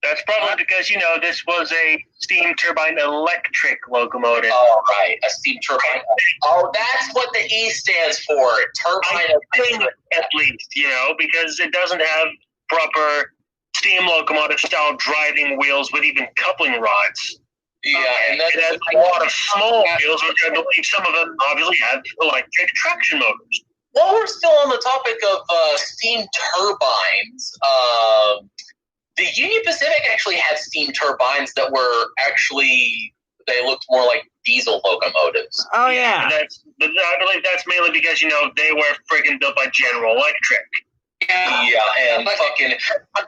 That's probably because, this was a steam turbine electric locomotive. Oh, right. A steam turbine. Oh, that's what the E stands for. Turbine electric. At least, because it doesn't have proper steam locomotive style driving wheels with even coupling rods. Yeah, and that's it has a lot of small wheels, which I believe some of them obviously have electric traction motors. While we're still on the topic of steam turbines, the Union Pacific actually had steam turbines that were they looked more like diesel locomotives. Oh, yeah. I believe that's mainly because, they were friggin' built by General Electric. Yeah, and I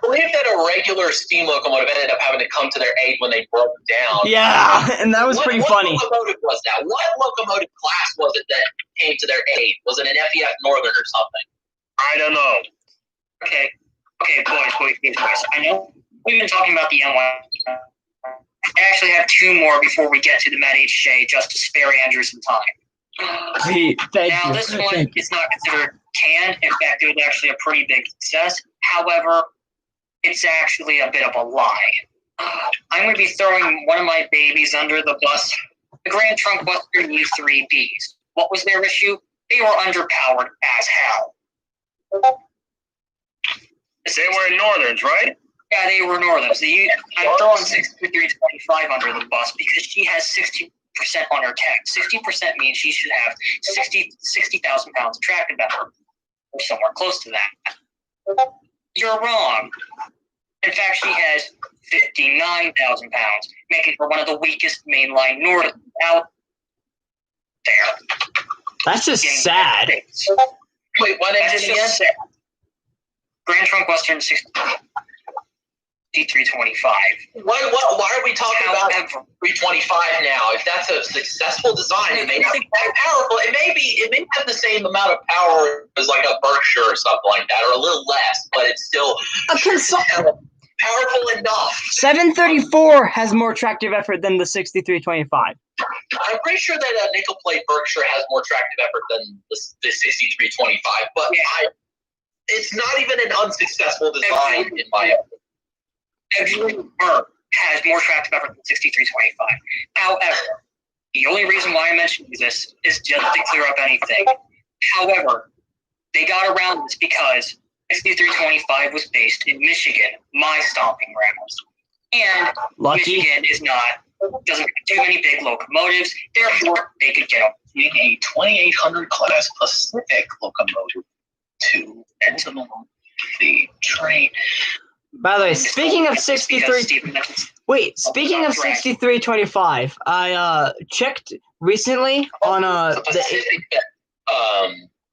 believe that a regular steam locomotive ended up having to come to their aid when they broke down. Yeah, and that was pretty funny. What locomotive was that? What locomotive class was it that came to their aid? Was it an FEF Northern or something? I don't know. Okay, boys. I know we've been talking about the M1. I actually have two more before we get to the Matt HJ, just to spare Andrew some time. Thank This one is not considered canned. In fact, it was actually a pretty big success. However, it's actually a bit of a lie. I'm going to be throwing one of my babies under the bus. The Grand Trunk Western U3Bs. What was their issue? They were underpowered as hell. They were Northerns, right? Yeah, they were Northerns. I'm throwing 6325 under the bus because she has 60% on her tank. 60% means she should have 60,000 pounds of tractive effort, or somewhere close to that. You're wrong. In fact, she has 59,000 pounds, making her one of the weakest mainline Northerns out there. That's just sad. Wait, what engine again? Grand Trunk Western 6325. Why are we talking about 325 now? If that's a successful design, it may not be that powerful. It may have the same amount of power as like a Berkshire or something like that, or a little less, but it's still powerful enough. 734 has more tractive effort than the 6325. I'm pretty sure that a nickel plate Berkshire has more tractive effort than the 6325, but it's not even an unsuccessful design in my opinion. Every bird has more tractive effort than 6325. However, the only reason why I mentioned this is just to clear up anything. However, they got around this because 6325 was based in Michigan, my stomping grounds. And Lucky. Michigan doesn't have too many big locomotives, therefore they could get a 2800 class Pacific locomotive to enter the train. By the way, speaking of 6325, I checked recently on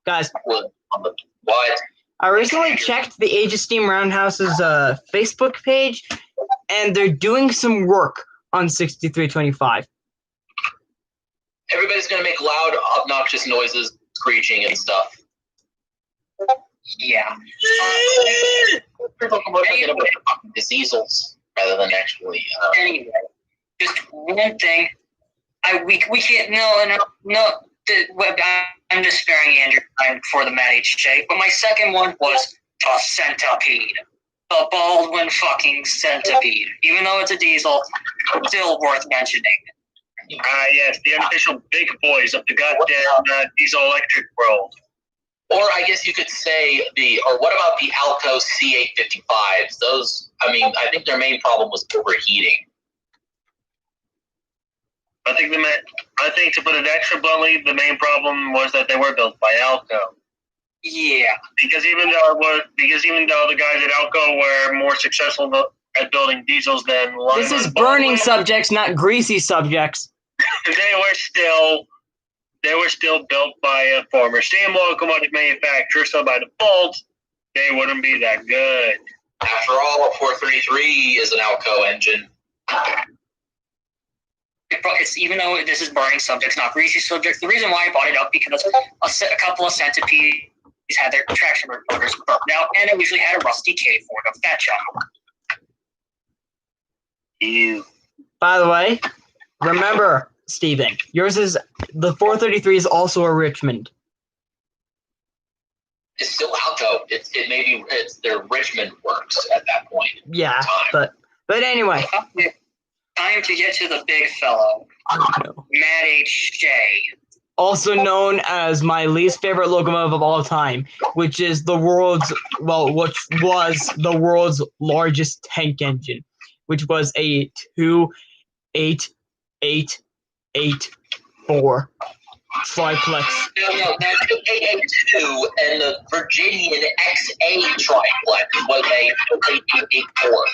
guys. What? I recently checked the Age of Steam Roundhouse's Facebook page, and they're doing some work on 6325. Everybody's gonna make loud, obnoxious noises, screeching and stuff. Yeah. Diesels rather than actually. Anyway, just one thing. We can't. No. I'm just sparing Andrew time for the Matt HJ. But my second one was the Centipede, the Baldwin fucking Centipede. Even though it's a diesel, still worth mentioning. Yes, the unofficial big boys of the goddamn diesel electric world. Or I guess you could say or what about the Alco C855s? Those, I think their main problem was overheating. I think to put it extra bluntly, the main problem was that they were built by Alco. Yeah. Because even though the guys at Alco were more successful at building diesels than this is burning subjects, not greasy subjects. They were still built by a former steam locomotive manufacturer, so by default, they wouldn't be that good. After all, a 433 is an Alco engine. It's, even though this is burning subjects, not greasy subjects, the reason why I brought it up because a couple of Centipedes had their traction motors burned out, and it usually had a rusty K Ford of that job. Ew. By the way, remember, Steven, yours is the 433 is also a Richmond. It's still Alco. It's their Richmond works at that point. Yeah, but But anyway. Time to get to the big fellow. Matt H. Shea. Also known as my least favorite locomotive of all time, which was the world's largest tank engine, which was a 28884 triplex. No, that's 882, and the Virginian XA triplex was a 28884.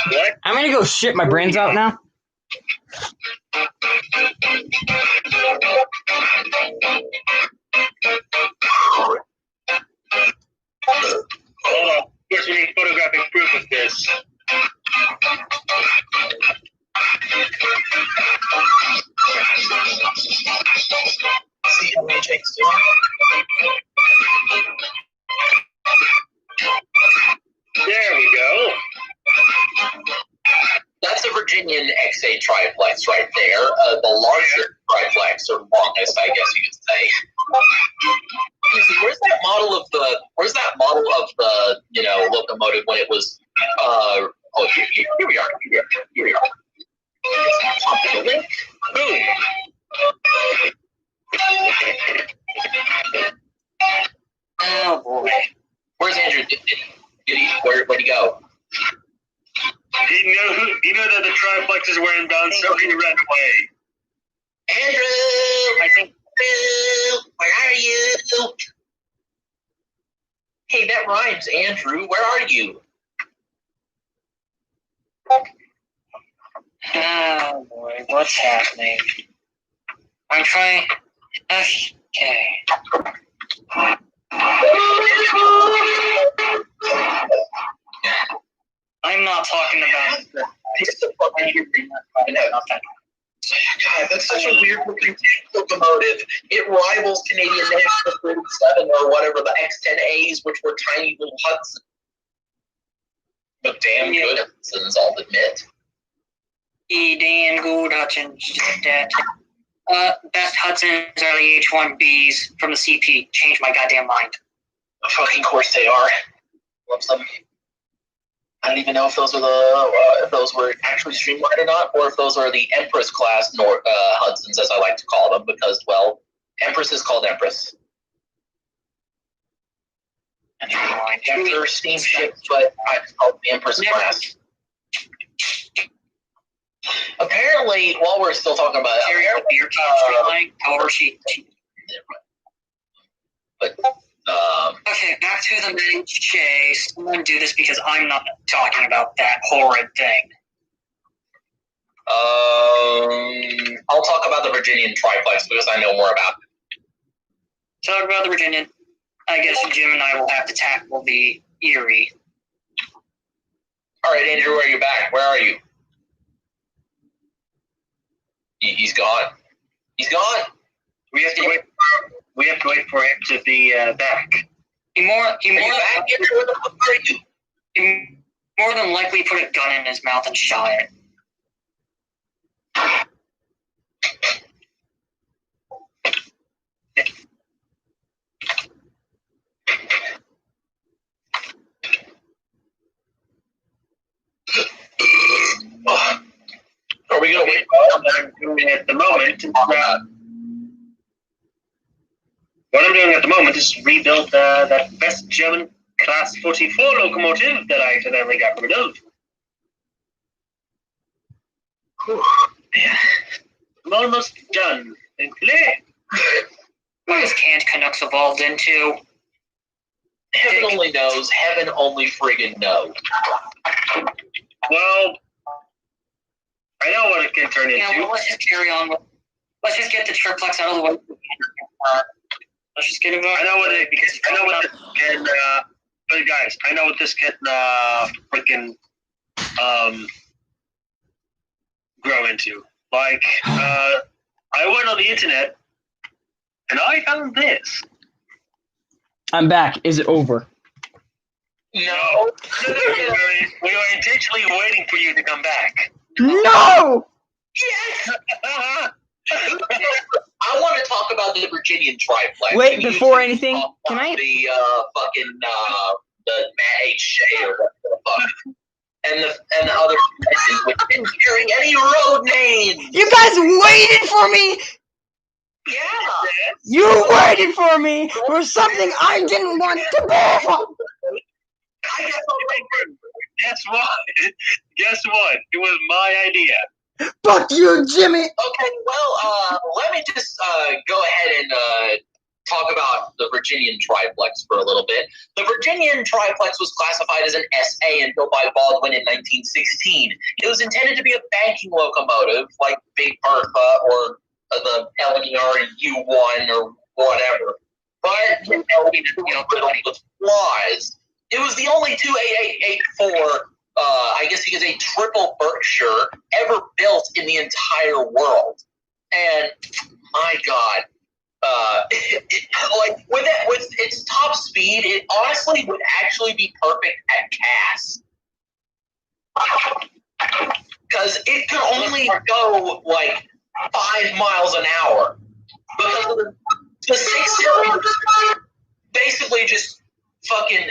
What? I'm gonna go shit my brains out now. Hold on. First, we need photographic proof of this. See how many takes do? There we go. That's a Virginian XA triplex right there. The larger triplex, or longest, I guess you could say. Where's that model of the locomotive when it was? Here we are. Link. Boom. Oh boy. Where's Andrew? Where'd he go? He knew that the triplexes were inbound, so he ran away. Andrew! I think. Where are you? Hey, that rhymes, Andrew. Where are you? Oh boy, what's happening? I'm trying. Okay. I'm not talking about. God, that's such a weird looking locomotive. It rivals Canadian National 37 or whatever, the X10As, which were tiny little Hudsons. But damn good Hudsons, I'll admit. Damn good Hudsons. Best Hudsons are the H1Bs from the CP. Changed my goddamn mind. Of fucking course they are. Love them. I don't even know if those are if those were actually streamlined or not, or if those are the Empress class Hudsons, as I like to call them, because, well, Empress is called Empress. And they're steamships, but I call it the Empress class. Apparently, while we're still talking about okay, back to the main chase. Someone do this because I'm not talking about that horrid thing. I'll talk about the Virginian triplex because I know more about it. Talk about the Virginian. I guess Jim and I will have to tackle the Erie. All right, Andrew, are you back? Where are you? He's gone. He's gone. We have to wait for him to be back. He more than likely put a gun in his mouth and shot it. Are we going to wait? At the moment, what I'm doing at the moment is rebuild that best German Class 44 locomotive that I accidentally got rid of. I'm almost done. What has canned Kanooks evolved into? Heaven only knows. Heaven only friggin' knows. Well, I know what it can turn into. Well, let's just carry on. Let's just get the triplex out of the way. Let's just get it going. I know what this can. But guys, I know what this can freaking grow into. Like, I went on the internet and I found this. I'm back. Is it over? No. We were intentionally waiting for you to come back. No! Yes! I want to talk about the Virginian triplex. Wait, before anything, can I? The fucking the Matt H. Shea or whatever the fuck. And the other conventions which didn't carry any road names. You guys waited for me. Yeah. You waited for me for something I didn't want to do. I guess Guess what? Guess what? It was my idea. Fuck you, Jimmy. Okay, well, let me just go ahead and talk about the Virginian triplex for a little bit. The Virginian triplex was classified as an SA and built by Baldwin in 1916. It was intended to be a banking locomotive like Big Bertha or the LNER U1 or whatever. But it was riddled with flaws. It was the only 28884, I guess you could say triple Berkshire, ever built in the entire world. And my God, with its top speed, it honestly would actually be perfect at Cass. Because it could only go like 5 miles an hour. Because of the 6 cylinders basically just fucking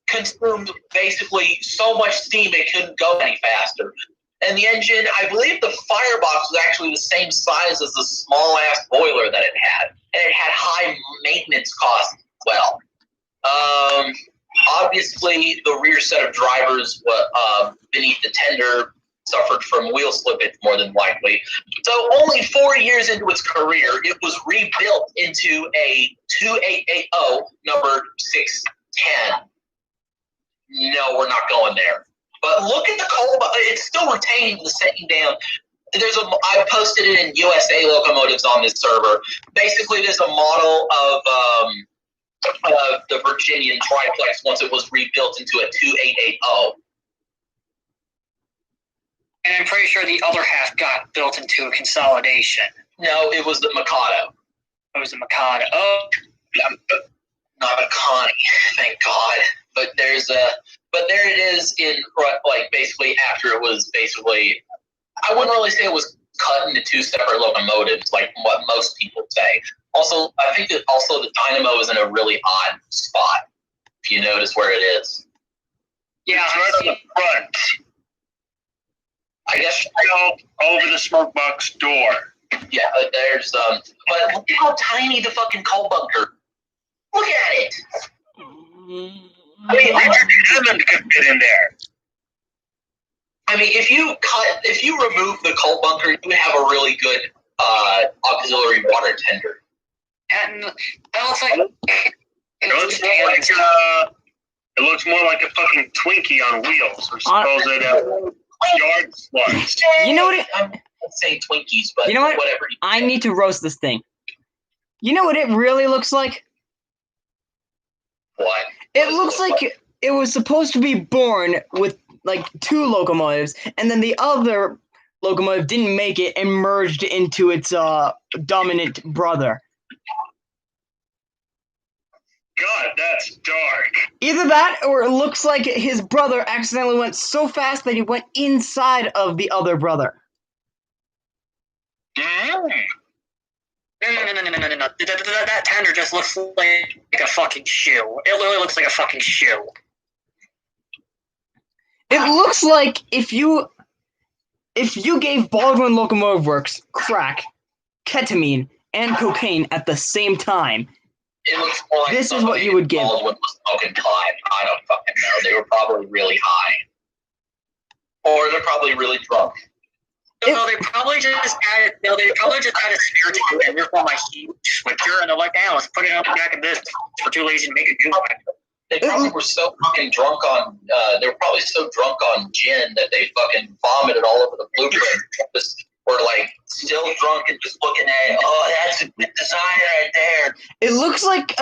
consumed basically so much steam it couldn't go any faster. And the engine, I believe the firebox was actually the same size as the small-ass boiler that it had. And it had high maintenance costs as well. Obviously, the rear set of drivers beneath the tender suffered from wheel slippage more than likely. So only 4 years into its career, it was rebuilt into a 2880 number 610. No, we're not going there. But look at the coal. It's still retaining the same damn. I posted it in USA Locomotives on this server. Basically, there's a model of the Virginian triplex once it was rebuilt into a 2880. And I'm pretty sure the other half got built into a consolidation. No, it was the Mikado. It was the Mikado. Oh, not a Connie, thank God. But there it is in like basically after it was basically. I wouldn't really say it was cut into 2 separate locomotives like what most people say. Also, I think that also the dynamo is in a really odd spot. If you notice where it is. yeah, It's right on the front. I guess Over the smoke box door. yeah. There's but look at how tiny the fucking coal bunker. Look at it. I mean, Richard Hammond could fit in there. I mean, if you remove the coal bunker, you would have a really good auxiliary water tender. and that looks like It looks more like a fucking Twinkie on wheels, or suppose it yard slugs. You know what? I'm not saying Twinkies, but You know what? whatever. I need to roast this thing. You know what it really looks like? What? It looks like it was supposed to be born with like 2 locomotives, and then the other locomotive didn't make it and merged into its dominant brother. God, that's dark. Either that, or it looks like his brother accidentally went so fast that he went inside of the other brother. Mm. No. That tender just looks like a fucking shoe. It literally looks like a fucking shoe. It looks like if you gave Baldwin Locomotive Works crack, ketamine, and cocaine at the same time, It looks more like this is what you would give. Baldwin was smoking pot. I don't fucking know. They were probably really high, or they're probably really drunk. No, they probably just added. No, they probably just added spiritual and you're my huge switcher, and they're like, "Hey, let's put it on the back of this. We're too lazy to make a new one." They probably were so fucking drunk on. They were probably so drunk on gin that they fucking vomited all over the blueprint. Just were like still drunk and just looking at it. Oh, that's a good design right there. It looks like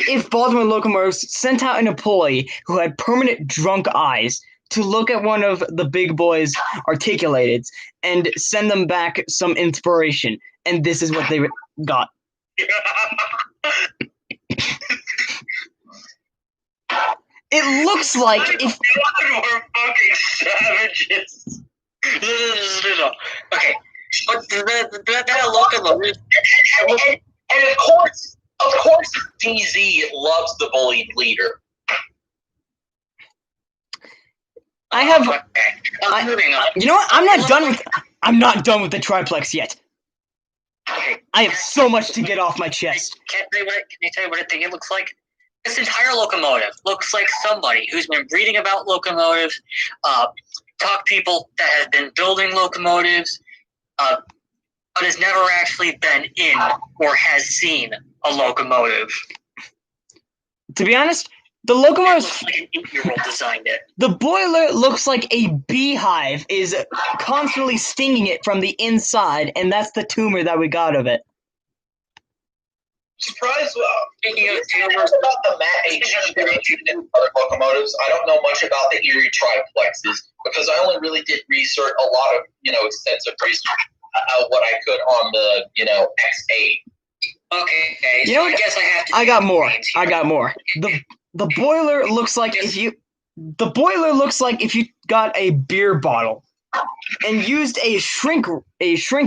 if Baldwin Locomotives sent out an employee who had permanent drunk eyes to look at one of the big boys' articulateds and send them back some inspiration, and this is what they got. It looks like if We're fucking savages. Okay, but that locomotive. And of course, DZ loves the bullied leader. I have. Okay. Moving on. You know what? I'm not done with. I'm not done with the triplex yet. Okay. I have so much to get off my chest. Can I tell you what I think it looks like? This entire locomotive looks like somebody who's been reading about locomotives, talk people that have been building locomotives, but has never actually been in or has seen a locomotive. To be honest, the It locomotive. looks like an 8-year-old designed it. The boiler looks like a beehive is constantly stinging it from the inside, and that's the tumor that we got of it. Surprise! Speaking of Tumors tumors, about the Matt HG and other locomotives. I don't know much about the Erie triplexes because I only really did research a lot of extensive research what I could on the X8. okay, You so know I what? guess I have to. I got more. names here. I got more. The boiler looks like if you. The boiler looks like if you got a beer bottle and used a shrink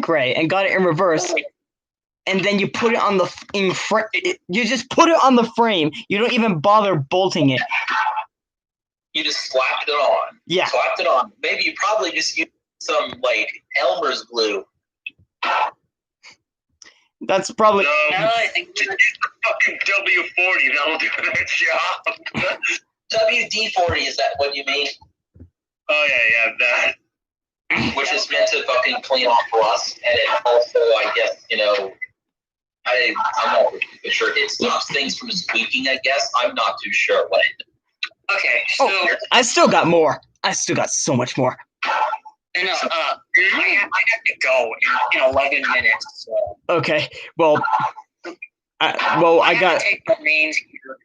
ray and got it in reverse, and then you put it on you just put it on the frame. You don't even bother bolting it. You just slapped it on. Yeah. Slapped it on. Maybe you probably just used some Elmer's glue. That's probably. Now that I think Just use the fucking W40. That'll do that job. WD-40, is that what you mean? Oh yeah, that. Which is meant to fucking clean off rust, and it also, I guess, I'm not really sure. It stops things from squeaking, I guess. I'm not too sure what it does. okay, so I still got more. I still got so much more. I have to go in 11 minutes. So. Okay. Well. I have got. to take the reins here.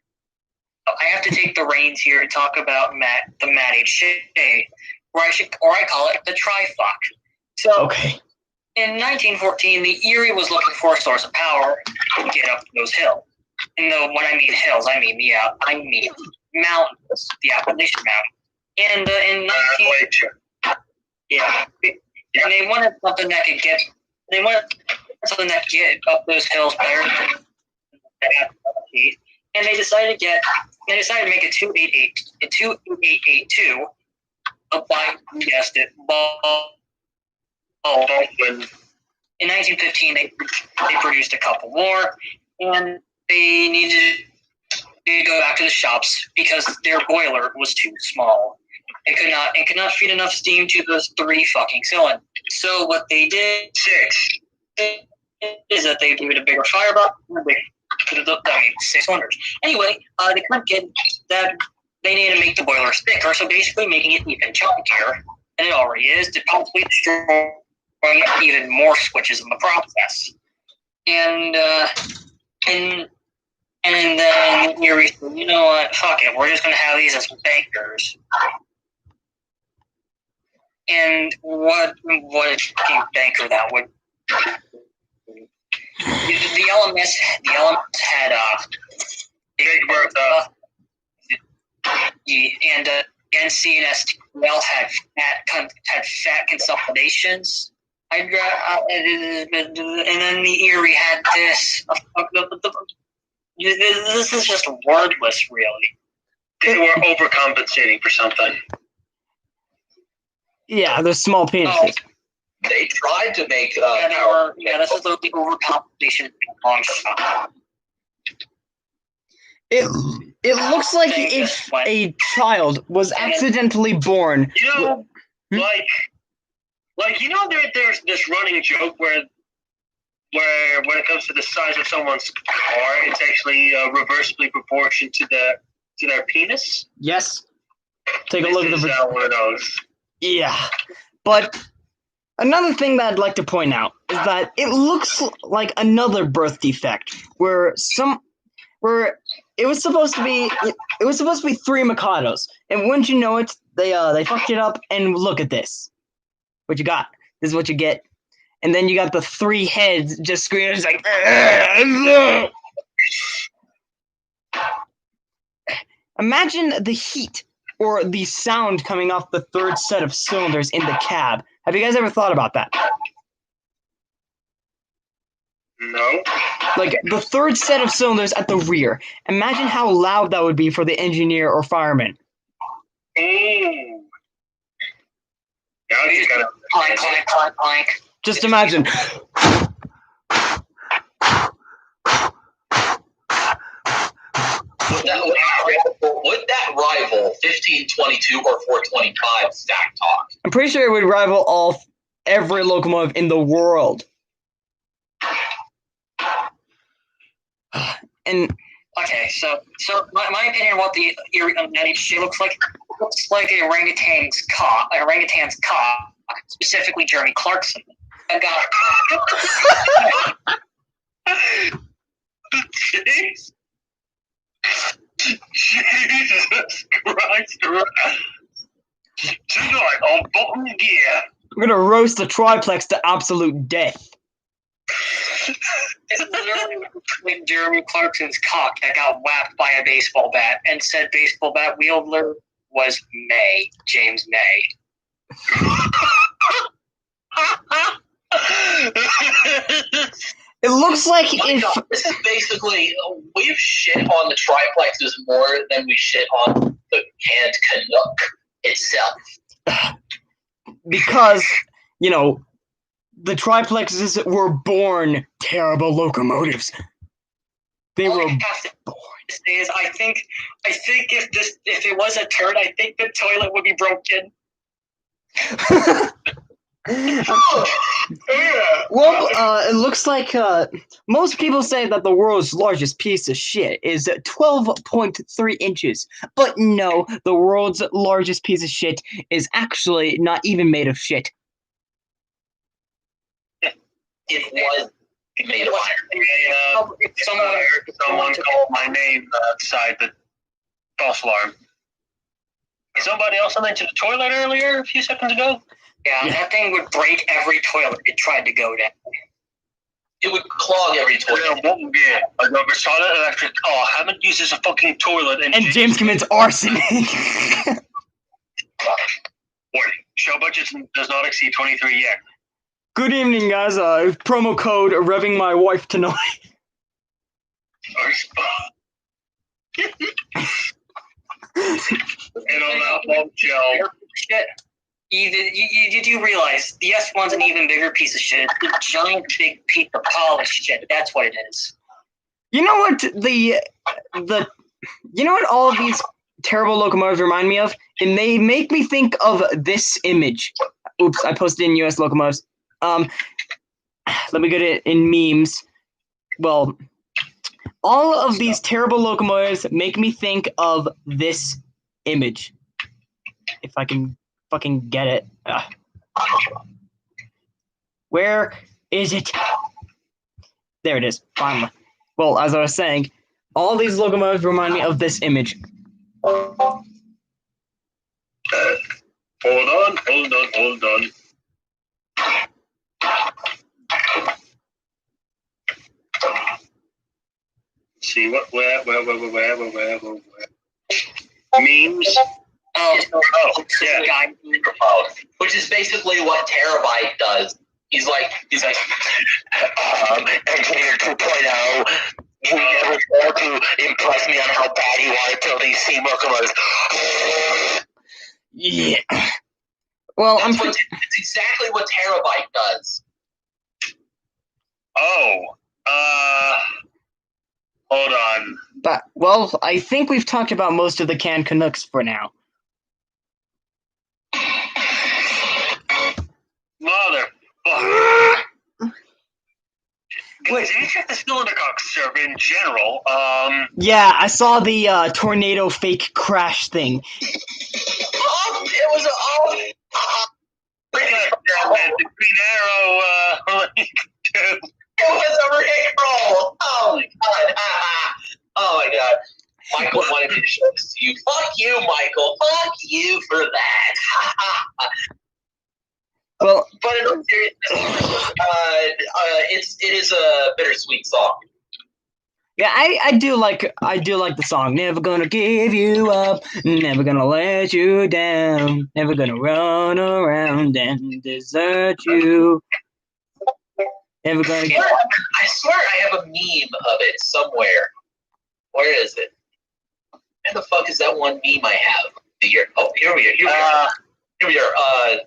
I have to take the reins here and talk about the Matt HG, or I call it the trifuck. So, Okay. in 1914, the Erie was looking for a source of power to get up those hills. And when I mean hills, I mean mountains, the Appalachian Mountains. And in 19 yeah, and they wanted something that could get up those hills better than that. And they decided to make a 28882 by, you guessed it, Baldwin. In 1915, they produced a couple more, and they needed to go back to the shops because their boiler was too small. It could not feed enough steam to those 3 fucking cylinders. So what they did 6 is that they gave it a bigger firebox. 6 cylinders. Anyway, they couldn't get that. They needed to make the boilers thicker, so basically making it even chunkier than it already is to possibly destroy even more switches in the process. And then you're, you know what? Fuck it. We're just gonna have these as bankers. And what a fucking banker that would. The LMS had and NC and STL had fat consolidations. And then the Erie had this. This is just wordless, really. They were overcompensating for something. Yeah, they're small penises. Oh. They tried to make power. Yeah, this is literally overcompensation long shot. It looks like if a child was accidentally born. There's this running joke where when it comes to the size of someone's car, it's actually reversely proportioned to their penis. Yes. Take a look at the. One of those. Yeah, but another thing that I'd like to point out is that it looks like another birth defect where it was supposed to be 3 Mikados, and wouldn't you know it, they fucked it up. And look at this, what you got. This is what you get, and then you got the 3 heads just screaming. It's like, imagine the heat or the sound coming off the 3rd set of cylinders in the cab. Have you guys ever thought about that? No. Like the 3rd set of cylinders at the rear. Imagine how loud that would be for the engineer or fireman. Ooh. Clank, clank, clank, clank. Just imagine. Would that rival 1522 or 425 stack talk? I'm pretty sure it would rival every locomotive in the world. And okay, so my opinion on what the shit looks like an orangutan's cock, specifically Jeremy Clarkson. I got Jeez. Jesus Christ. Tonight on Bottom Gear. we're gonna roast the triplex to absolute death. It's literally like Jeremy Clarkson's cock that got whacked by a baseball bat, and said baseball bat wielder was James May. It looks like This is basically, we've shit on the triplexes more than we shit on the canned Canuck itself. because, the triplexes were born terrible locomotives. They were born. Is I think if it was a turd, I think the toilet would be broken. Well, it looks like most people say that the world's largest piece of shit is 12.3 inches. But no, the world's largest piece of shit is actually not even made of shit. It was made of iron. If someone called my name outside the false alarm. Somebody also mentioned a toilet earlier a few seconds ago. Yeah, that thing would break every toilet it tried to go down. It would clog every toilet. Yeah, I never saw that electric. Oh, Hammond uses a fucking toilet. And James commits arson. Warning, show budget does not exceed 23 yet. Good evening, guys. Promo code revving my wife tonight. And on that bombshell. Shit. You do realize the S1's an even bigger piece of shit. It's a giant big piece of polished shit. That's what it is. You know what all of these terrible locomotives remind me of? And they make me think of this image. Oops, I posted in US locomotives. Let me get it in memes. Well, all of these terrible locomotives make me think of this image. If I can fucking get it. Where is it? There it is, finally. Well, as I was saying, all these locomotives remind me of this image. Hold on. See where? Memes. Oh, Yeah. Which is basically what Terabyte does. He's like, Engineer 2.0, you never failed to impress me on how bad you are until these steam locomotives. Yeah. Well, It's exactly what Terabyte does. Hold on. But, well, I think we've talked about most of the canned Kanooks for now. Motherfucker. Did you check the Cylindercock server in general? Yeah, I saw the tornado fake crash thing. It was The Green Arrow, it was a rickroll. Oh my god. Oh my god. Michael wanted me to show this to you. Fuck you, Michael. Fuck you for that. Well, But in all seriousness, it is a bittersweet song. yeah, I do like the song. Never gonna give you up, never gonna let you down, never gonna run around and desert you. Never gonna. I swear I have a meme of it somewhere. Where is it? Where the fuck is that one meme I have? Oh, here we are. Come here.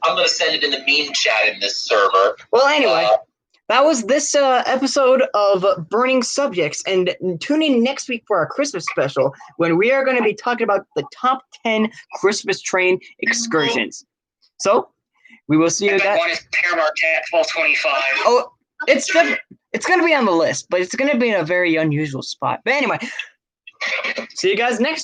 I'm gonna send it in the meme chat in this server. Well, anyway, that was this episode of Burning Subjects, and tune in next week for our Christmas special when we are going to be talking about the top 10 Christmas train excursions. So, we will see you guys. One is Paramount Tactful 25. Oh, it's going to be on the list, but it's going to be in a very unusual spot. But anyway, see you guys next